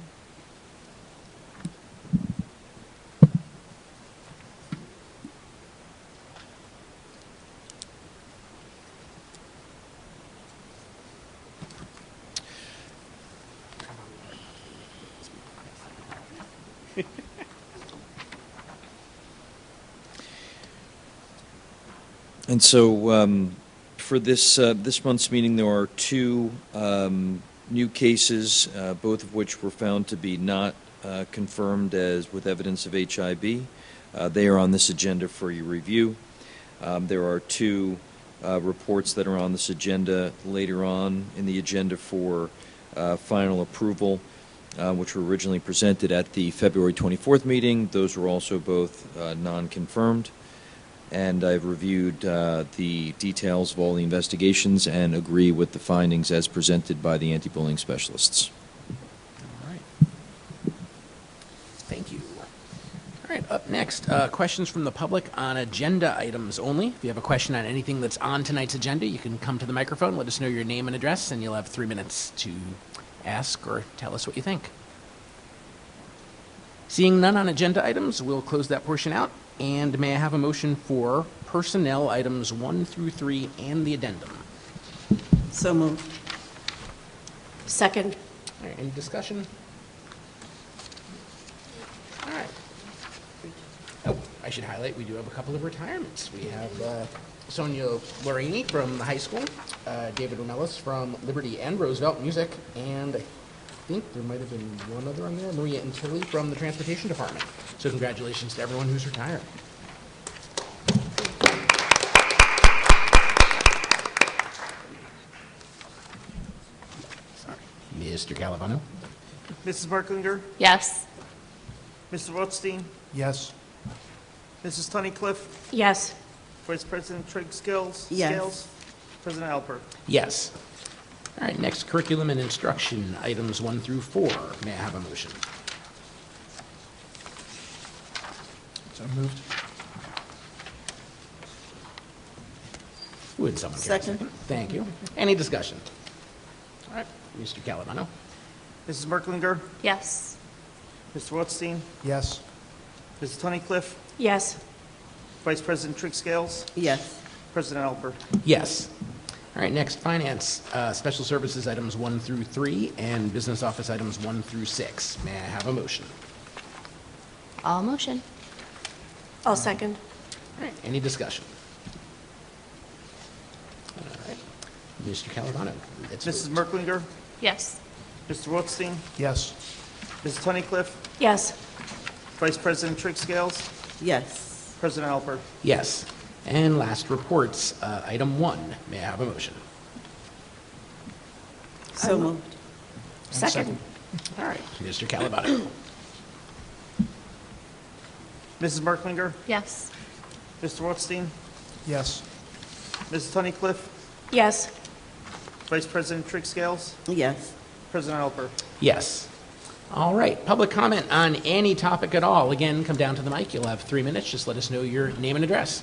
And so for this month's meeting, there are 2 new cases, both of which were found to be not confirmed as with evidence of HIB. They are on this agenda for your review. There are 2 reports that are on this agenda later on in the agenda for final approval, which were originally presented at the February 24th meeting. Those were also both non-confirmed. And I've reviewed the details of all the investigations and agree with the findings as presented by the anti-bullying specialists. All right. Thank you. All right, up next, questions from the public on agenda items only. If you have a question on anything that's on tonight's agenda, you can come to the microphone, let us know your name and address, and you'll have 3 minutes to ask or tell us what you think. Seeing none on agenda items, we'll close that portion out. And may I have a motion for personnel items 1 through 3 and the addendum? So moved. Second. All right, any discussion? All right. Oh, I should highlight, we do have a couple of retirements. We have Sonia Lorini from the high school, David Romelis from Liberty and Roosevelt Music, and I think there might have been one other on there, Maria Intilli from the Transportation Department. So congratulations to everyone who's retired. Sorry. Mr. Calavano? Mrs. Marklinger? Yes. Mr. Rothstein? Yes. Mrs. Tunnicliffe? Yes. Vice President Trigg Scales? Yes. Scales? President Alpert? Yes. All right, next, curriculum and instruction, items 1 through 4. May I have a motion? So moved. Would someone care to Second. Thank you. Any discussion? All right, Mr. Calavano? Mrs. Merklinger? Yes. Mr. Rothstein? Yes. Mrs. Tunnicliffe? Yes. Vice President Trigg Scales? Yes. President Alpert? Yes. All right, next, finance, special services, items 1 through 3, and business office, items 1 through 6. May I have a motion? All motion. I'll second. All right, any discussion? All right, Mr. Calavano? let's Mrs. vote. Merklinger? Yes. Mr. Rothstein? Yes. Mrs. Tunnicliffe? Yes. Vice President Trigg Scales? Yes. President Alpert? Yes. And last, reports, item 1. May I have a motion? So moved. Second. All right, Mr. Calavano? Mrs. Merklinger? Yes. Mr. Rothstein? Yes. Mrs. Tunnicliffe? Yes. Vice President Trigg Scales? Yes. President Alpert? Yes. All right, public comment on any topic at all. Again, come down to the mic. You'll have 3 minutes. Just let us know your name and address.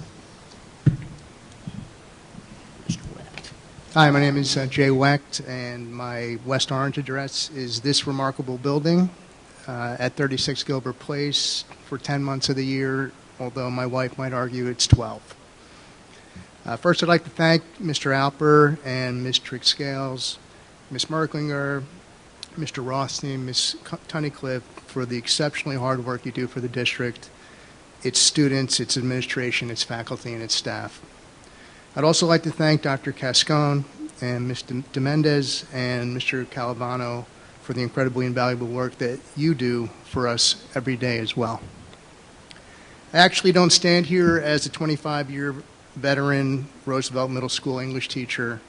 Hi, my name is Jay Wecht, and my West Orange address is this remarkable building at 36 Gilbert Place for 10 months of the year, although my wife might argue it's 12. First, I'd like to thank Mr. Alper and Ms. Trigg Scales, Ms. Merklinger, Mr. Rothstein, Ms. Tunnicliffe for the exceptionally hard work you do for the district, its students, its administration, its faculty, and its staff. I'd also like to thank Dr. Cascone and Mr. DeMendez and Mr. Calavano for the incredibly invaluable work that you do for us every day as well. I actually don't stand here as a 25-year veteran Roosevelt Middle School English teacher,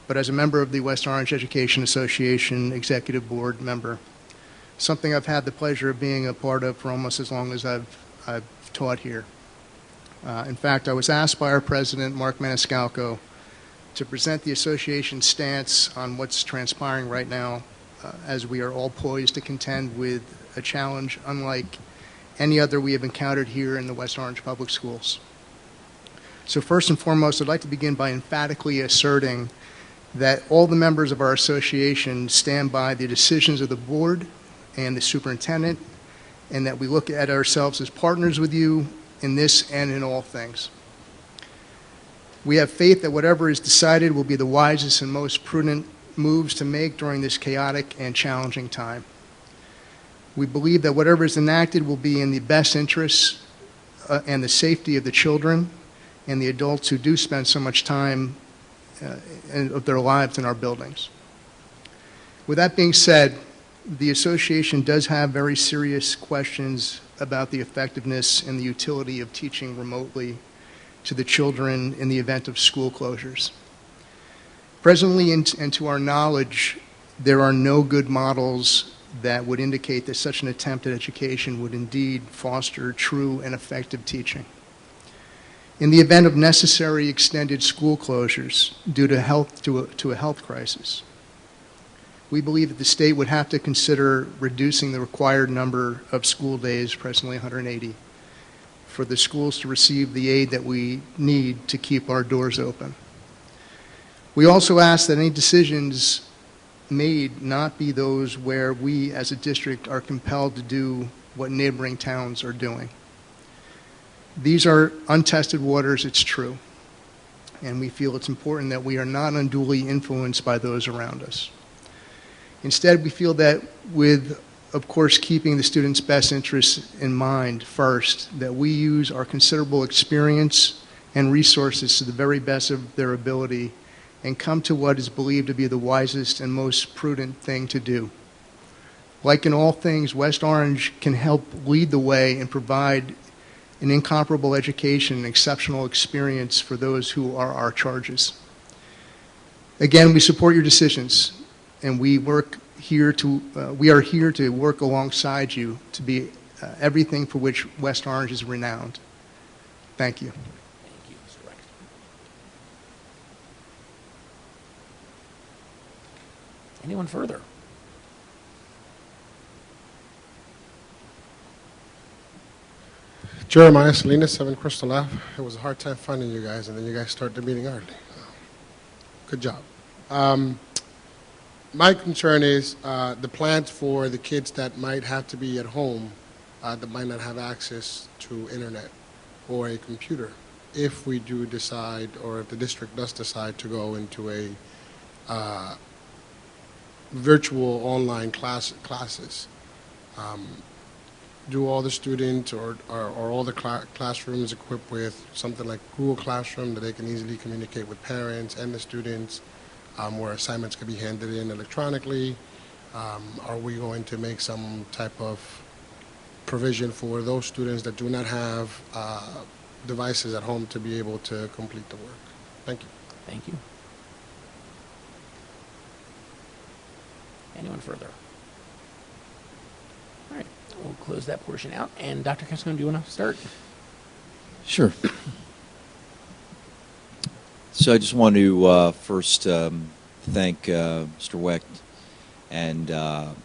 but as a member of the West Orange Education Association Executive Board member, something I've had the pleasure of being a part of for almost as long as I've taught here. In fact, I was asked by our president, Mark Maniscalco, to present the association's stance on what's transpiring right now as we are all poised to contend with a challenge unlike any other we have encountered here in the West Orange Public Schools. So first and foremost, I'd like to begin by emphatically asserting that all the members of our association stand by the decisions of the board and the superintendent, and that we look at ourselves as partners with you in this and in all things. We have faith that whatever is decided will be the wisest and most prudent moves to make during this chaotic and challenging time. We believe that whatever is enacted will be in the best interests and the safety of the children and the adults who do spend so much time of their lives in our buildings. With that being said, the association does have very serious questions about the effectiveness and the utility of teaching remotely to the children in the event of school closures. Presently, and to our knowledge, there are no good models that would indicate that such an attempt at education would indeed foster true and effective teaching. In the event of necessary extended school closures due to a health crisis, we believe that the state would have to consider reducing the required number of school days, presently 180, for the schools to receive the aid that we need to keep our doors open. We also ask that any decisions made not be those where we as a district are compelled to do what neighboring towns are doing. These are untested waters, it's true, and we feel it's important that we are not unduly influenced by those around us. Instead, we feel that with, of course, keeping the students' best interests in mind first, that we use our considerable experience and resources to the very best of their ability and come to what is believed to be the wisest and most prudent thing to do. Like in all things, West Orange can help lead the way and provide an incomparable education and exceptional experience for those who are our charges. Again, we support your decisions, and we are here to work alongside you to be everything for which West Orange is renowned. Thank you. Thank you, Mr. Wecht. Anyone further? Jeremiah Salinas, 7 Crystal Ave. It was a hard time finding you guys, and then you guys started the meeting early. Good job. My concern is the plans for the kids that might have to be at home that might not have access to internet or a computer. If we do decide, or if the district does decide to go into a virtual online classes, do all the students or all the classrooms equipped with something like Google Classroom that they can easily communicate with parents and the students, where assignments can be handed in electronically? Are we going to make some type of provision for those students that do not have devices at home to be able to complete the work? Thank you. Thank you. Anyone further? All right, we'll close that portion out. And Dr. Cascone, do you want to start? Sure. So I just want to first thank Mr. Wecht, and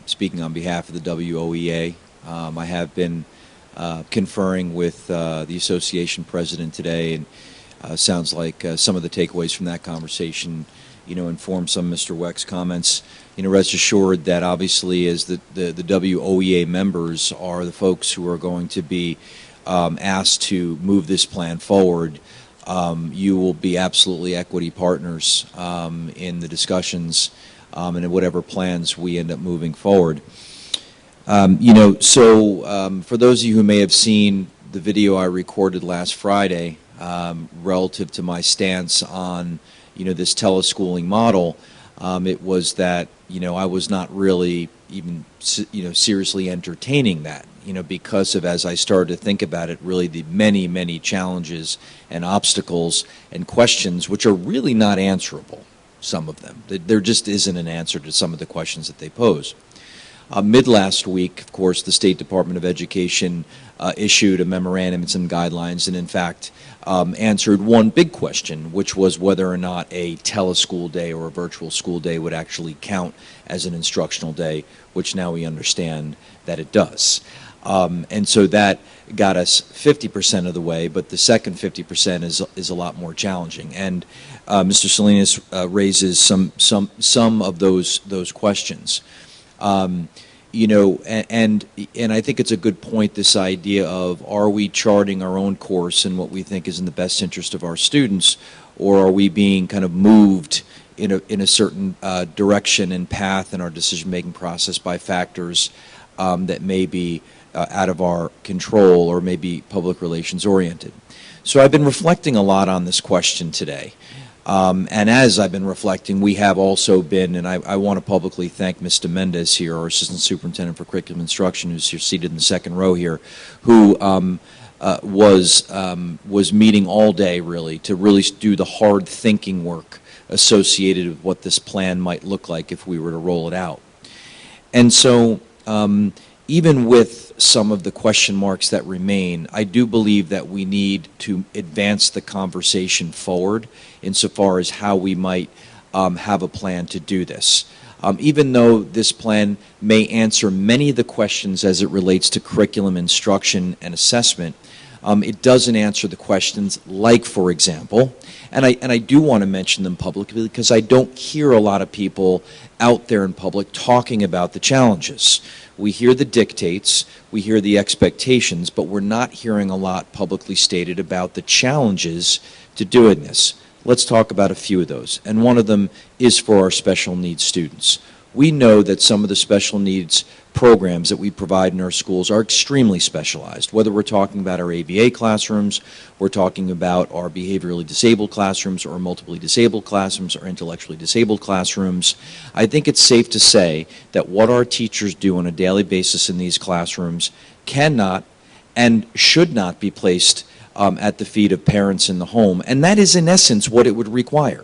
speaking on behalf of the WOEA, I have been conferring with the association president today, and sounds like some of the takeaways from that conversation, inform some of Mr. Wecht's comments. Rest assured that obviously as the WOEA members are the folks who are going to be asked to move this plan forward, you will be absolutely equity partners in the discussions and in whatever plans we end up moving forward. So for those of you who may have seen the video I recorded last Friday relative to my stance on this teleschooling model, it was that I was not really even seriously entertaining that, because of, as I started to think about it, really the many challenges and obstacles and questions which are really not answerable, some of them. There just isn't an answer to some of the questions that they pose. Mid last week, of course, the State Department of Education issued a memorandum and some guidelines, and in fact answered one big question, which was whether or not a teleschool day or a virtual school day would actually count as an instructional day, which now we understand that it does. And so that got us 50% of the way, but the second 50% is a lot more challenging. And Mr. Salinas raises some of those questions. And I think it's a good point, this idea of, are we charting our own course in what we think is in the best interest of our students, or are we being kind of moved in a certain direction and path in our decision-making process by factors that may be out of our control or may be public relations oriented? So I've been reflecting a lot on this question today. And as I've been reflecting, we have also been, and I want to publicly thank Mr. Mendez here, our Assistant Superintendent for Curriculum Instruction, who's here seated in the second row here, who was meeting all day really to really do the hard thinking work associated with what this plan might look like if we were to roll it out. And so even with some of the question marks that remain, I do believe that we need to advance the conversation forward insofar as how we might have a plan to do this. Even though this plan may answer many of the questions as it relates to curriculum instruction and assessment, it doesn't answer the questions like, for example, and I do want to mention them publicly because I don't hear a lot of people out there in public talking about the challenges. We hear the dictates, we hear the expectations, but we're not hearing a lot publicly stated about the challenges to doing this. Let's talk about a few of those, and one of them is for our special needs students. We know that some of the special needs programs that we provide in our schools are extremely specialized, whether we're talking about our ABA classrooms, we're talking about our behaviorally disabled classrooms, or multiply disabled classrooms, or intellectually disabled classrooms. I think it's safe to say that what our teachers do on a daily basis in these classrooms cannot and should not be placed at the feet of parents in the home, and that is in essence what it would require.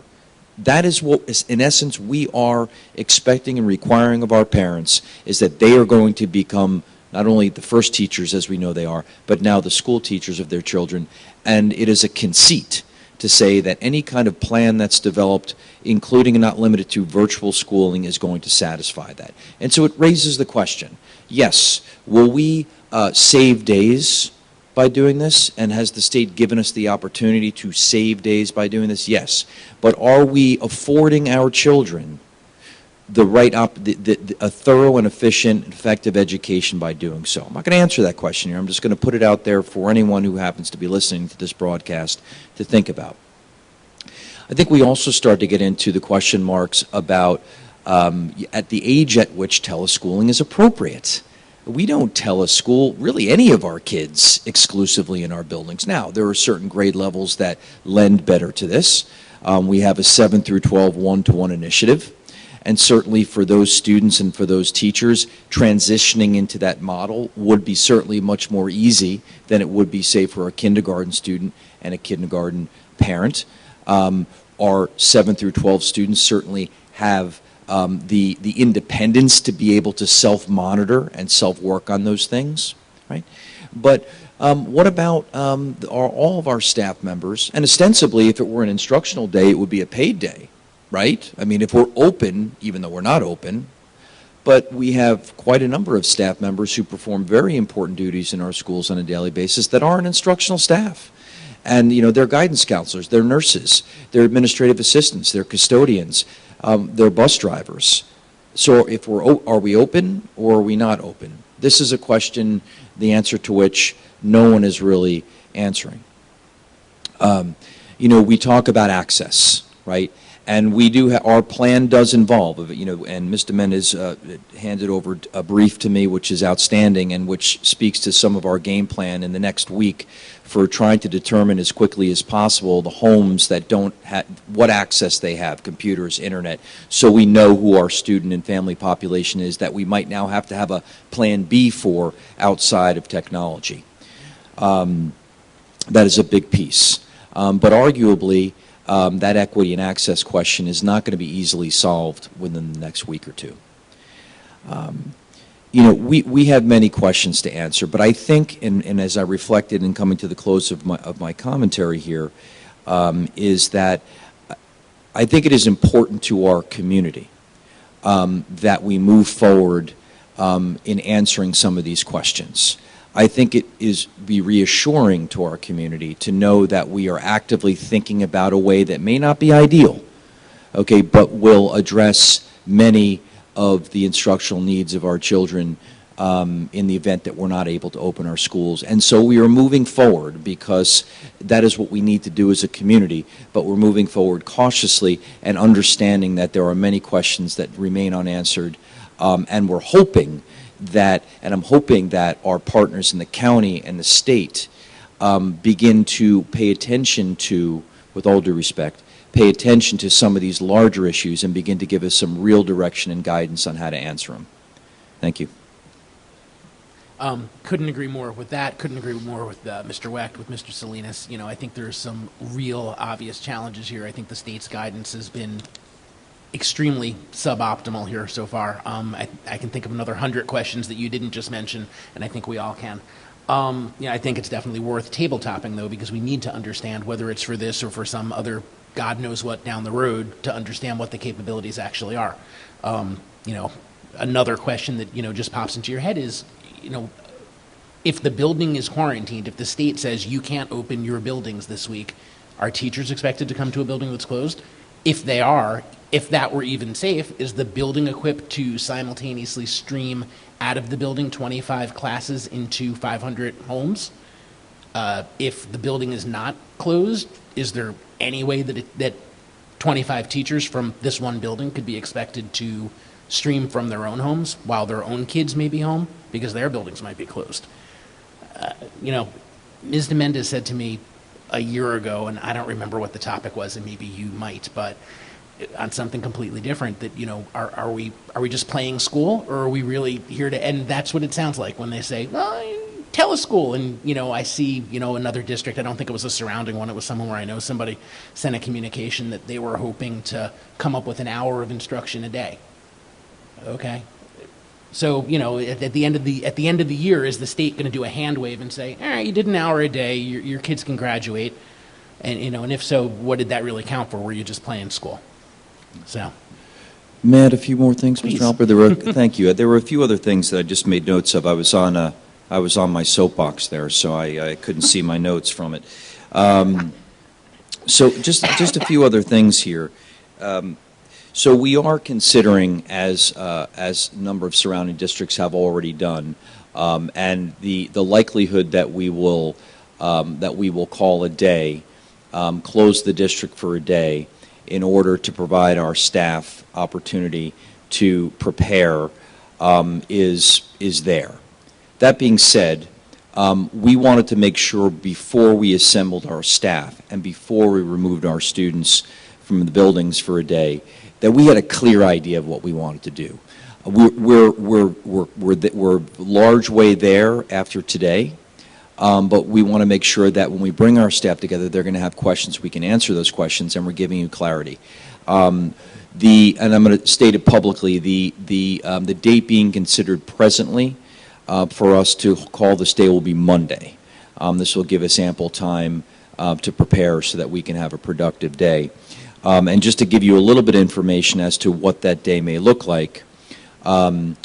That is what, in essence, we are expecting and requiring of our parents, is that they are going to become not only the first teachers as we know they are, but now the school teachers of their children. And it is a conceit to say that any kind of plan that's developed, including and not limited to virtual schooling, is going to satisfy that. And so it raises the question, yes, will we save days by doing this? And has the state given us the opportunity to save days by doing this? Yes. But are we affording our children the right a thorough and efficient, effective education by doing so? I'm not going to answer that question here. I'm just going to put it out there for anyone who happens to be listening to this broadcast to think about. I think we also start to get into the question marks about at the age at which teleschooling is appropriate. We don't teleschool really any of our kids exclusively in our buildings. Now, there are certain grade levels that lend better to this. We have a 7 through 12 one-to-one initiative. And certainly for those students and for those teachers, transitioning into that model would be certainly much more easy than it would be, say, for a kindergarten student and a kindergarten parent. Our 7 through 12 students certainly have the independence to be able to self-monitor and self-work on those things, right? But what about all of our staff members? And ostensibly, if it were an instructional day, it would be a paid day, right? I mean, if we're open, even though we're not open, but we have quite a number of staff members who perform very important duties in our schools on a daily basis that aren't instructional staff. And, you know, they're guidance counselors, they're nurses, they're administrative assistants, they're custodians, they're bus drivers. So if are we open or are we not open? This is a question, the answer to which no one is really answering. You know, we talk about access, right? And we do our plan does involve, you know, and Mr. Mendez handed over a brief to me, which is outstanding and which speaks to some of our game plan in the next week for trying to determine as quickly as possible the homes that don't have, what access they have, computers, internet, so we know who our student and family population is that we might now have to have a plan B for outside of technology. That is a big piece. But arguably, that equity and access question is not going to be easily solved within the next week or two. You know, we have many questions to answer, but I think, and as I reflected in coming to the close of my commentary here, is that I think it is important to our community that we move forward in answering some of these questions. I think it be reassuring to our community to know that we are actively thinking about a way that may not be ideal, okay, but will address many of the instructional needs of our children in the event that we're not able to open our schools. And so we are moving forward because that is what we need to do as a community, but we're moving forward cautiously and understanding that there are many questions that remain unanswered, and we're hoping that, and I'm hoping that our partners in the county and the state begin to pay attention to, with all due respect, pay attention to some of these larger issues and begin to give us some real direction and guidance on how to answer them. Thank you. Couldn't agree more with that. Couldn't agree more with Mr. Wecht, with Mr. Salinas. You know, I think there's some real obvious challenges here. I think the state's guidance has been extremely suboptimal here so far. I can think of another 100 questions that you didn't just mention, and I think we all can. Yeah, I think it's definitely worth tabletopping, though, because we need to understand whether it's for this or for some other God knows what down the road to understand what the capabilities actually are. You know, another question that, you know, just pops into your head is, you know, if the building is quarantined, if the state says you can't open your buildings this week, are teachers expected to come to a building that's closed? If they are, if that were even safe, is the building equipped to simultaneously stream out of the building 25 classes into 500 homes? If the building is not closed, is there any way that 25 teachers from this one building could be expected to stream from their own homes while their own kids may be home because their buildings might be closed? You know, Ms. Mendez said to me a year ago, and I don't remember what the topic was, and maybe you might, but on something completely different, that, you know, are we just playing school, or are we really here to, and that's what it sounds like when they say, well, teleschool, and, you know, I see, you know, another district, I don't think it was a surrounding one, it was someone where I know somebody sent a communication that they were hoping to come up with an hour of instruction a day. Okay. So, you know, at the end of the year, is the state going to do a hand wave and say, all right, you did an hour a day, your kids can graduate, and you know, and if so, what did that really count for? Were you just playing school? So, May I add a few more things, Please. Mr. Alper? Thank you. There were a few other things that I just made notes of. I was on my soapbox there, so I couldn't see my notes from it. So just a few other things here. So we are considering, as a number of surrounding districts have already done, and the likelihood that we will call a day, close the district for a day, in order to provide our staff opportunity to prepare, is there. That being said, we wanted to make sure before we assembled our staff and before we removed our students from the buildings for a day, that we had a clear idea of what we wanted to do. We're large way there after today, but we want to make sure that when we bring our staff together, they're going to have questions. We can answer those questions, and we're giving you clarity. And I'm going to state it publicly. The date being considered presently for us to call this day will be Monday. This will give us ample time to prepare so that we can have a productive day. And just to give you a little bit of information as to what that day may look like, a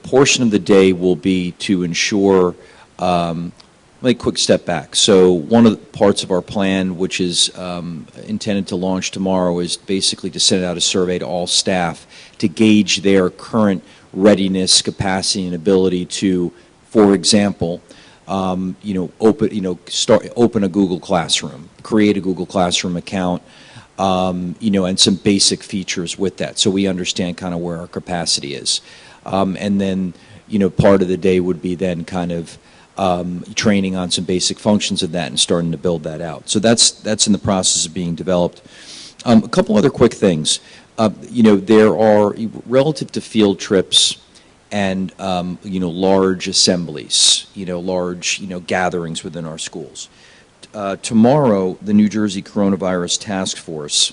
portion of the day will be to ensure, let me quick step back. So one of the parts of our plan, which is intended to launch tomorrow, is basically to send out a survey to all staff to gauge their current readiness, capacity, and ability to, for example, open a Google Classroom, create a Google Classroom account, and some basic features with that, so we understand kind of where our capacity is. And then, part of the day would be then kind of training on some basic functions of that and starting to build that out. So that's in the process of being developed. A couple other quick things. There are, relative to field trips and large assemblies, large gatherings within our schools. Tomorrow, the New Jersey Coronavirus Task Force,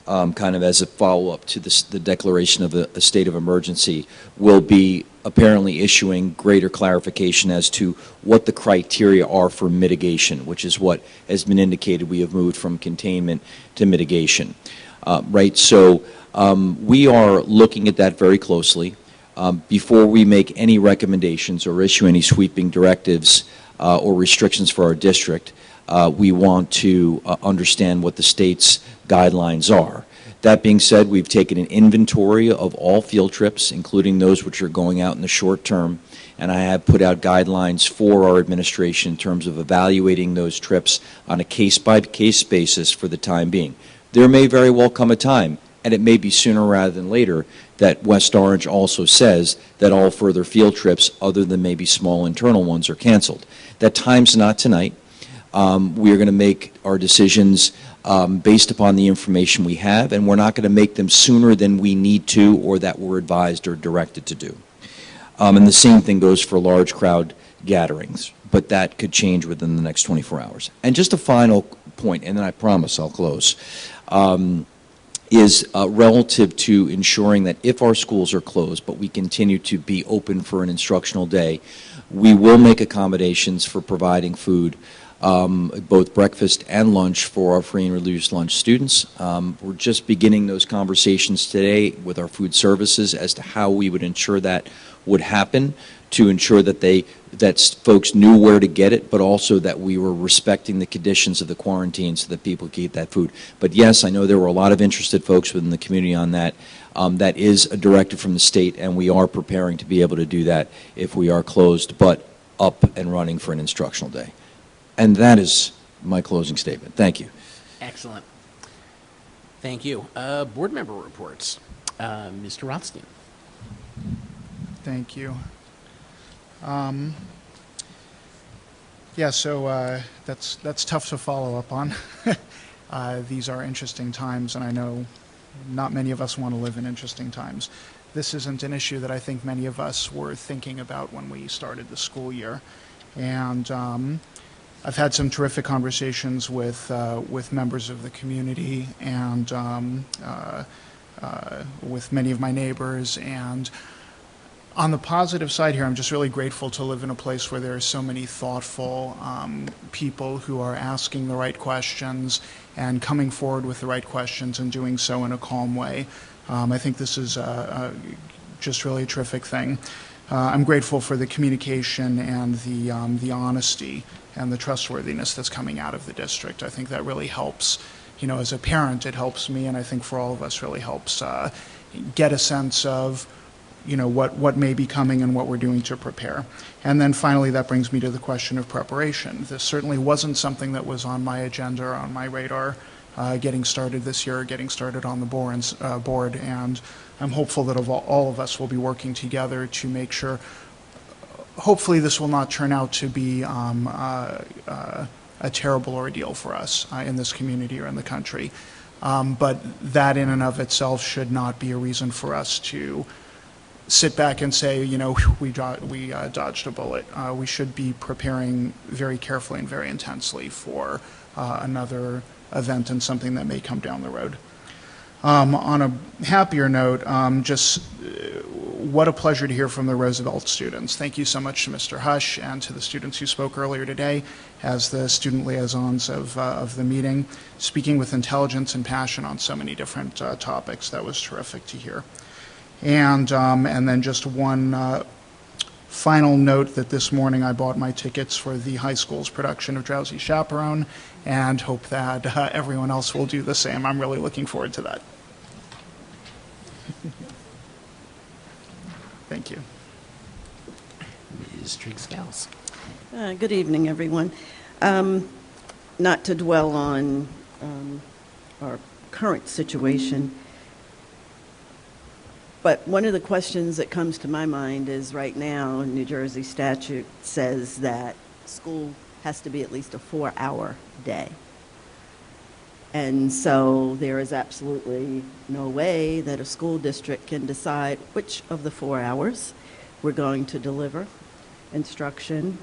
kind of as a follow-up to the declaration of a state of emergency, will be apparently issuing greater clarification as to what the criteria are for mitigation, which is what has been indicated. We have moved from containment to mitigation, right? So we are looking at that very closely. Before we make any recommendations or issue any sweeping directives or restrictions for our district, we want to understand what the state's guidelines are. That being said, we've taken an inventory of all field trips, including those which are going out in the short term, and I have put out guidelines for our administration in terms of evaluating those trips on a case-by-case basis for the time being. There may very well come a time, and it may be sooner rather than later, that West Orange also says that all further field trips, other than maybe small internal ones, are canceled. That time's not tonight. We are going to make our decisions based upon the information we have, and we're not going to make them sooner than we need to or that we're advised or directed to do. And the same thing goes for large crowd gatherings, but that could change within the next 24 hours. And just a final point, and then I promise I'll close, is relative to ensuring that if our schools are closed, but we continue to be open for an instructional day, we will make accommodations for providing food, both breakfast and lunch, for our free and reduced lunch students. We're just beginning those conversations today with our food services as to how we would ensure that would happen, to ensure that folks knew where to get it, but also that we were respecting the conditions of the quarantine so that people could eat that food. But yes, I know there were a lot of interested folks within the community on that. That is a directive from the state, and we are preparing to be able to do that if we are closed, but up and running for an instructional day. And that is my closing statement. Thank you. Excellent. Thank you. Board member reports. Mr. Rothstein. Thank you. Yeah, so that's tough to follow up on. These are interesting times, and I know not many of us want to live in interesting times. This isn't an issue that I think many of us were thinking about when we started the school year. And I've had some terrific conversations with members of the community and with many of my neighbors, and On the positive side here, I'm just really grateful to live in a place where there are so many thoughtful people who are asking the right questions and coming forward with the right questions and doing so in a calm way. I think this is just really a terrific thing. I'm grateful for the communication and the honesty and the trustworthiness that's coming out of the district. I think that really helps. You know, as a parent, it helps me, and I think for all of us really helps get a sense of, you know, what may be coming and what we're doing to prepare. And then finally, that brings me to the question of preparation. This certainly wasn't something that was on my agenda or on my radar getting started this year, getting started on the board, and I'm hopeful that all of us will be working together to make sure, hopefully this will not turn out to be a terrible ordeal for us in this community or in the country. But that in and of itself should not be a reason for us to sit back and say, you know, we dodged a bullet. We should be preparing very carefully and very intensely for another event and something that may come down the road. On a happier note, just what a pleasure to hear from the Roosevelt students. Thank you so much to Mr. Hush and to the students who spoke earlier today as the student liaisons of the meeting, speaking with intelligence and passion on so many different topics. That was terrific to hear. And then just one final note that this morning I bought my tickets for the high school's production of Drowsy Chaperone and hope that everyone else will do the same. I'm really looking forward to that. Thank you. Ms. Trigg-Scales. Good evening, everyone. Not to dwell on our current situation, but one of the questions that comes to my mind is right now, New Jersey statute says that school has to be at least a 4-hour day. And so there is absolutely no way that a school district can decide which of the 4 hours we're going to deliver instruction,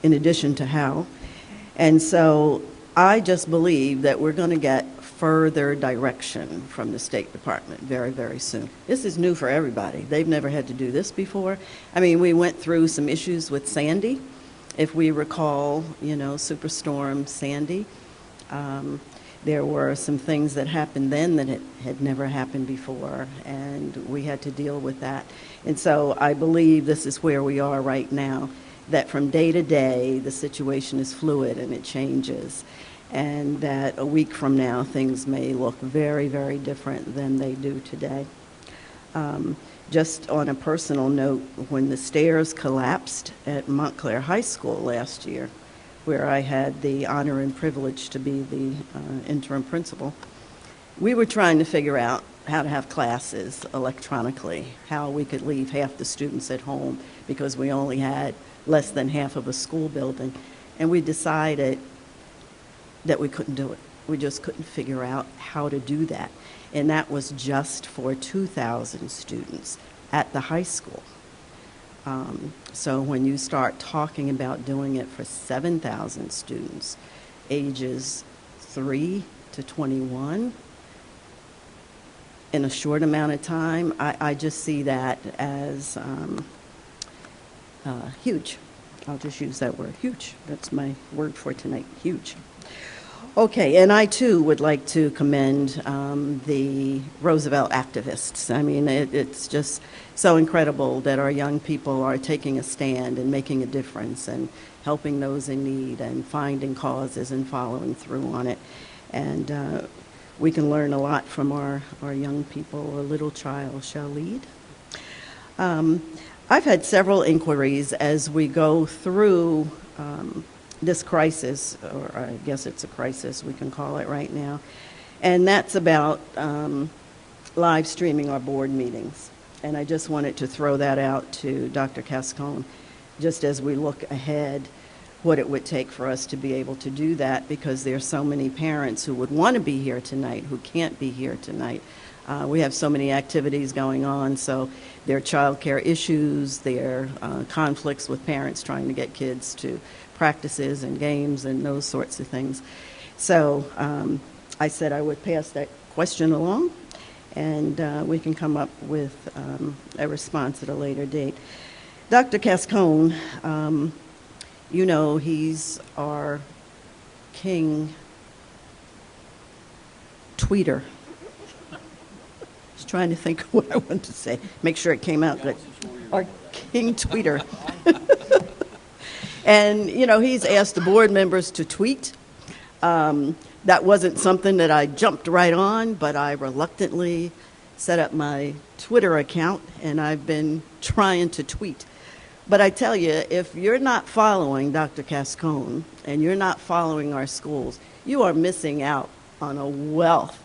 in addition to how. And so I just believe that we're going to get further direction from the State Department very, very soon. This is new for everybody. They've never had to do this before. I mean, we went through some issues with Sandy. If we recall, you know, Superstorm Sandy, there were some things that happened then that had never happened before, and we had to deal with that. And so I believe this is where we are right now, that from day to day, the situation is fluid and it changes, and that a week from now, things may look very, very different than they do today. Just on a personal note, when the stairs collapsed at Montclair High School last year, where I had the honor and privilege to be the interim principal, we were trying to figure out how to have classes electronically, how we could leave half the students at home because we only had less than half of a school building. And we decided that we couldn't do it. We just couldn't figure out how to do that. And that was just for 2,000 students at the high school. So when you start talking about doing it for 7,000 students, ages 3 to 21, in a short amount of time, I just see that as huge. I'll just use that word, huge. That's my word for tonight, huge. Okay, and I too would like to commend the Roosevelt activists. I mean, it's just so incredible that our young people are taking a stand and making a difference and helping those in need and finding causes and following through on it. And we can learn a lot from our young people. A little child shall lead. I've had several inquiries as we go through this crisis, or I guess it's a crisis we can call it right now, and that's about live streaming our board meetings. And I just wanted to throw that out to Dr. Cascone, just as we look ahead, what it would take for us to be able to do that, because there are so many parents who would want to be here tonight who can't be here tonight. We have so many activities going on, so there are child care issues, there are conflicts with parents trying to get kids to practices and games and those sorts of things. So I said I would pass that question along, and we can come up with a response at a later date. Dr. Cascone, you know, he's our king tweeter. Just trying to think of what I want to say. Make sure it came out good. Our king tweeter. And, you know, he's asked the board members to tweet. That wasn't something that I jumped right on, but I reluctantly set up my Twitter account, and I've been trying to tweet. But I tell you, if you're not following Dr. Cascone and you're not following our schools, you are missing out on a wealth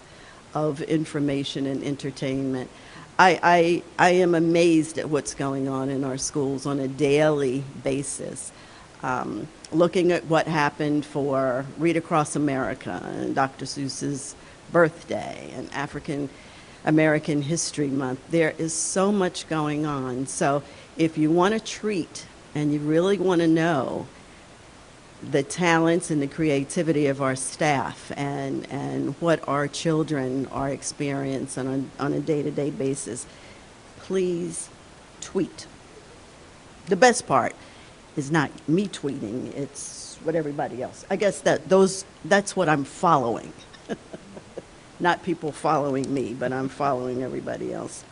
of information and entertainment. I am amazed at what's going on in our schools on a daily basis. Looking at what happened for Read Across America and Dr. Seuss's birthday and African American History Month. There is so much going on. So if you want to treat and you really want to know the talents and the creativity of our staff and what our children are experiencing on a day-to-day basis, please tweet. The best part is not me tweeting, it's what everybody else. I guess that's what I'm following. Not people following me, but I'm following everybody else.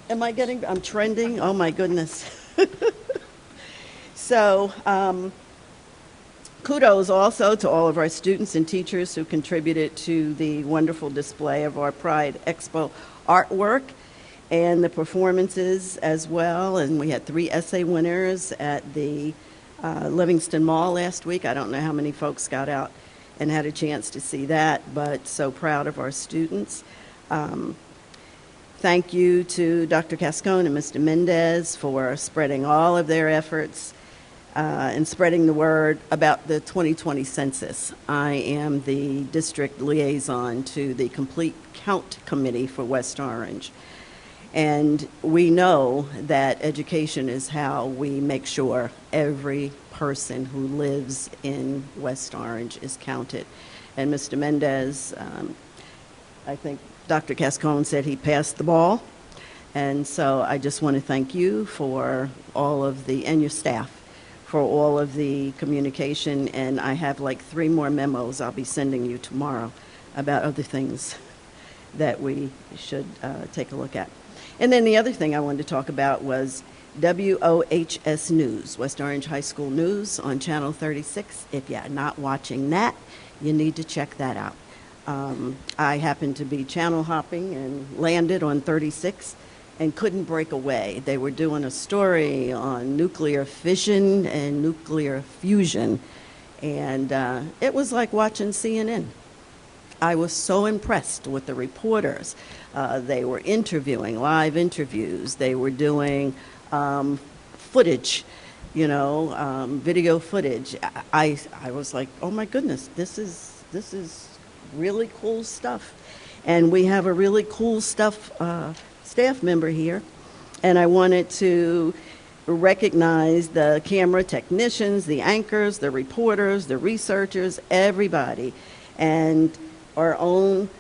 I'm trending? Oh my goodness. So, kudos also to all of our students and teachers who contributed to the wonderful display of our Pride Expo artwork and the performances as well. And we had 3 essay winners at the Livingston Mall last week. I don't know how many folks got out and had a chance to see that, but so proud of our students. Thank you to Dr. Cascone and Mr. Mendez for spreading all of their efforts and spreading the word about the 2020 census. I am the district liaison to the Complete Count Committee for West Orange. And we know that education is how we make sure every person who lives in West Orange is counted. And Mr. Mendez, I think Dr. Cascone said he passed the ball. And so I just want to thank you for all of and your staff, for all of the communication. And I have like 3 more memos I'll be sending you tomorrow about other things that we should take a look at. And then the other thing I wanted to talk about was WOHS News, West Orange High School News on Channel 36. If you're not watching that, you need to check that out. I happened to be channel hopping and landed on 36 and couldn't break away. They were doing a story on nuclear fission and nuclear fusion, and it was like watching CNN. I was so impressed with the reporters. They were interviewing, live interviews. They were doing footage, video footage. I was like, oh my goodness, this is really cool stuff. And we have a really cool staff member here. And I wanted to recognize the camera technicians, the anchors, the reporters, the researchers, everybody. And our own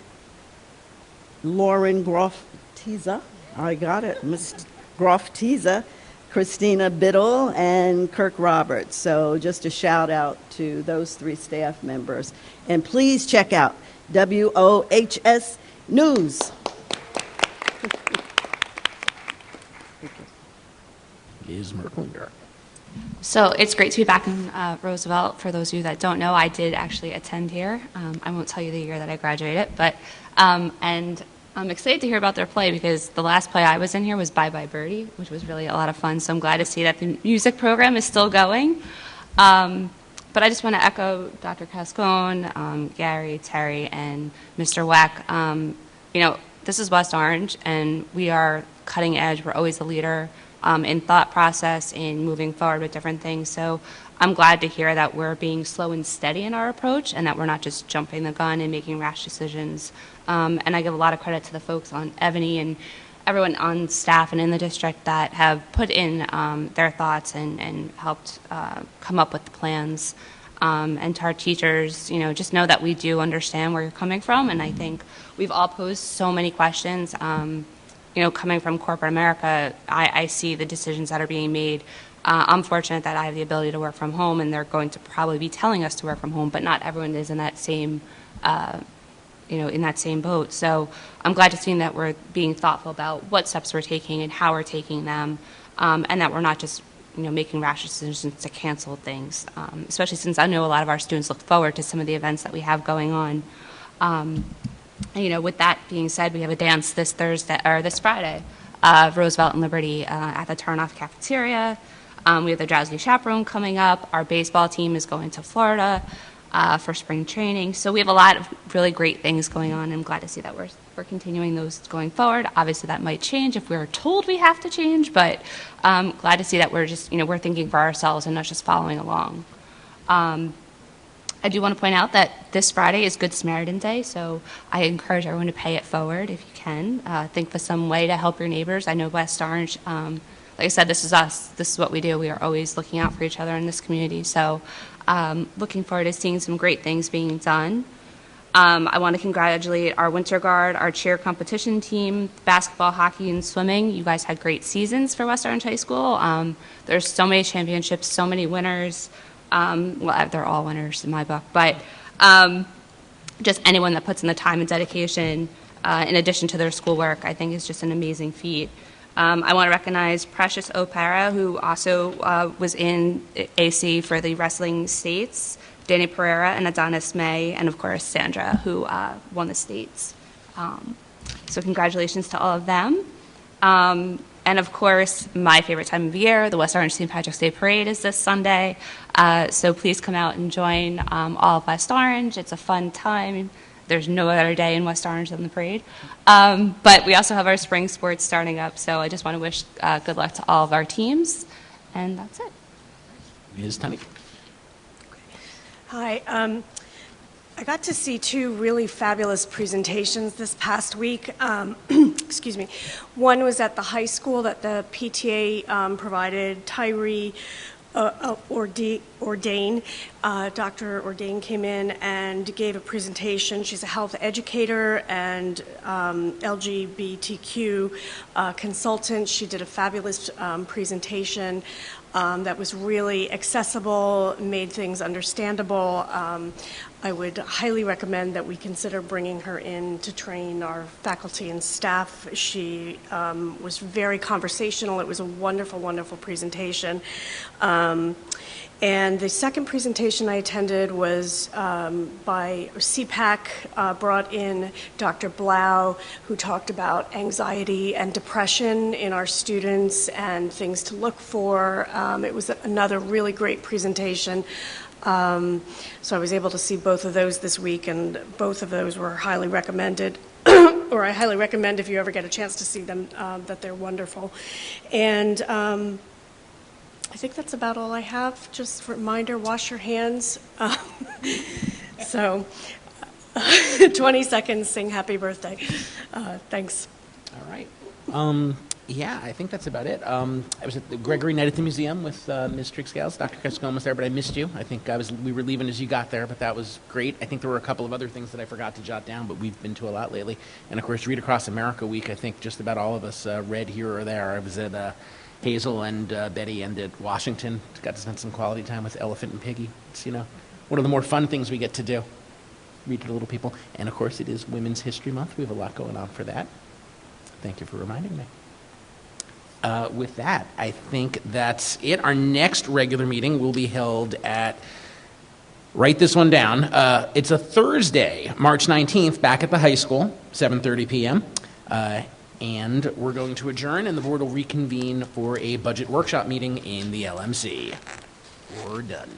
Lauren Groff-Tiza, I got it, Ms. Groff-Tiza, Christina Biddle, and Kirk Roberts. So just a shout out to those 3 staff members. And please check out WOHS News. Ms. Merklinger. So it's great to be back in Roosevelt. For those of you that don't know, I did actually attend here. I won't tell you the year that I graduated, but and I'm excited to hear about their play because the last play I was in here was Bye Bye Birdie, which was really a lot of fun. So I'm glad to see that the music program is still going. But I just want to echo Dr. Cascone, Gary, Terry, and Mr. Weck. This is West Orange, and we are cutting edge. We're always a leader in thought process, in moving forward with different things. So I'm glad to hear that we're being slow and steady in our approach and that we're not just jumping the gun and making rash decisions. And I give a lot of credit to the folks on Ebony and everyone on staff and in the district that have put in their thoughts and helped come up with the plans. and to our teachers, just know that we do understand where you're coming from. And I think we've all posed so many questions. Coming from corporate America, I see the decisions that are being made. I'm fortunate that I have the ability to work from home, and they're going to probably be telling us to work from home, but not everyone is in that same, in that same boat. So I'm glad to see that we're being thoughtful about what steps we're taking and how we're taking them, and that we're not just, making rash decisions to cancel things, especially since I know a lot of our students look forward to some of the events that we have going on. With that being said, we have a dance this Friday, Roosevelt and Liberty at the Turnoff Cafeteria. We have the Drowsy Chaperone coming up. Our baseball team is going to Florida for spring training. So we have a lot of really great things going on. I'm glad to see that we're continuing those going forward. Obviously, that might change if we're told we have to change, but glad to see that we're just, we're thinking for ourselves and not just following along. I do want to point out that this Friday is Good Samaritan Day, so I encourage everyone to pay it forward if you can. Think of some way to help your neighbors. I know West Orange, like I said, this is us. This is what we do. We are always looking out for each other in this community. So looking forward to seeing some great things being done. I want to congratulate our Winter Guard, our cheer competition team, basketball, hockey, and swimming. You guys had great seasons for West Orange High School. There's so many championships, so many winners. Well, they're all winners in my book, but just anyone that puts in the time and dedication in addition to their schoolwork, I think is just an amazing feat. I want to recognize Precious O'Para, who also was in AC for the Wrestling States, Danny Pereira and Adonis May, and of course Sandra, who won the States. So congratulations to all of them. And of course, my favorite time of year, the West Orange St. Patrick's Day Parade is this Sunday. So please come out and join all of West Orange. It's a fun time. There's no other day in West Orange than the parade. But we also have our spring sports starting up. So I just want to wish good luck to all of our teams. And that's it. Ms. Tunney. Hi. I got to see two really fabulous presentations this past week. Excuse me. One was at the high school that the PTA provided. Tyree Ordain, Dr. Ordain came in and gave a presentation. She's a health educator and LGBTQ consultant. She did a fabulous presentation that was really accessible, made things understandable. I would highly recommend that we consider bringing her in to train our faculty and staff. She was very conversational. It was a wonderful, wonderful presentation. And the second presentation I attended was by CPAC, brought in Dr. Blau, who talked about anxiety and depression in our students and things to look for. It was another really great presentation. So I was able to see both of those this week, and both of those were highly recommended. Or I highly recommend, if you ever get a chance to see them, that they're wonderful. And I think that's about all I have. Just a reminder, wash your hands. So 20 seconds, sing happy birthday. Thanks. All right. Yeah, I think that's about it. I was at the Gregory Night at the Museum with Ms. Trigg-Scales. Dr. Kescom was there, but I missed you. I think we were leaving as you got there, but that was great. I think there were a couple of other things that I forgot to jot down, but we've been to a lot lately. And of course, Read Across America Week, I think just about all of us read here or there. I was at Hazel and Betty and at Washington. Got to spend some quality time with Elephant and Piggy. It's, one of the more fun things we get to do. Read to the little people. And of course, it is Women's History Month. We have a lot going on for that. Thank you for reminding me. With that, I think that's it. Our next regular meeting will be held at, write this one down, it's a Thursday, March 19th, back at the high school, 7:30 p.m., and we're going to adjourn, and the board will reconvene for a budget workshop meeting in the LMC. We're done.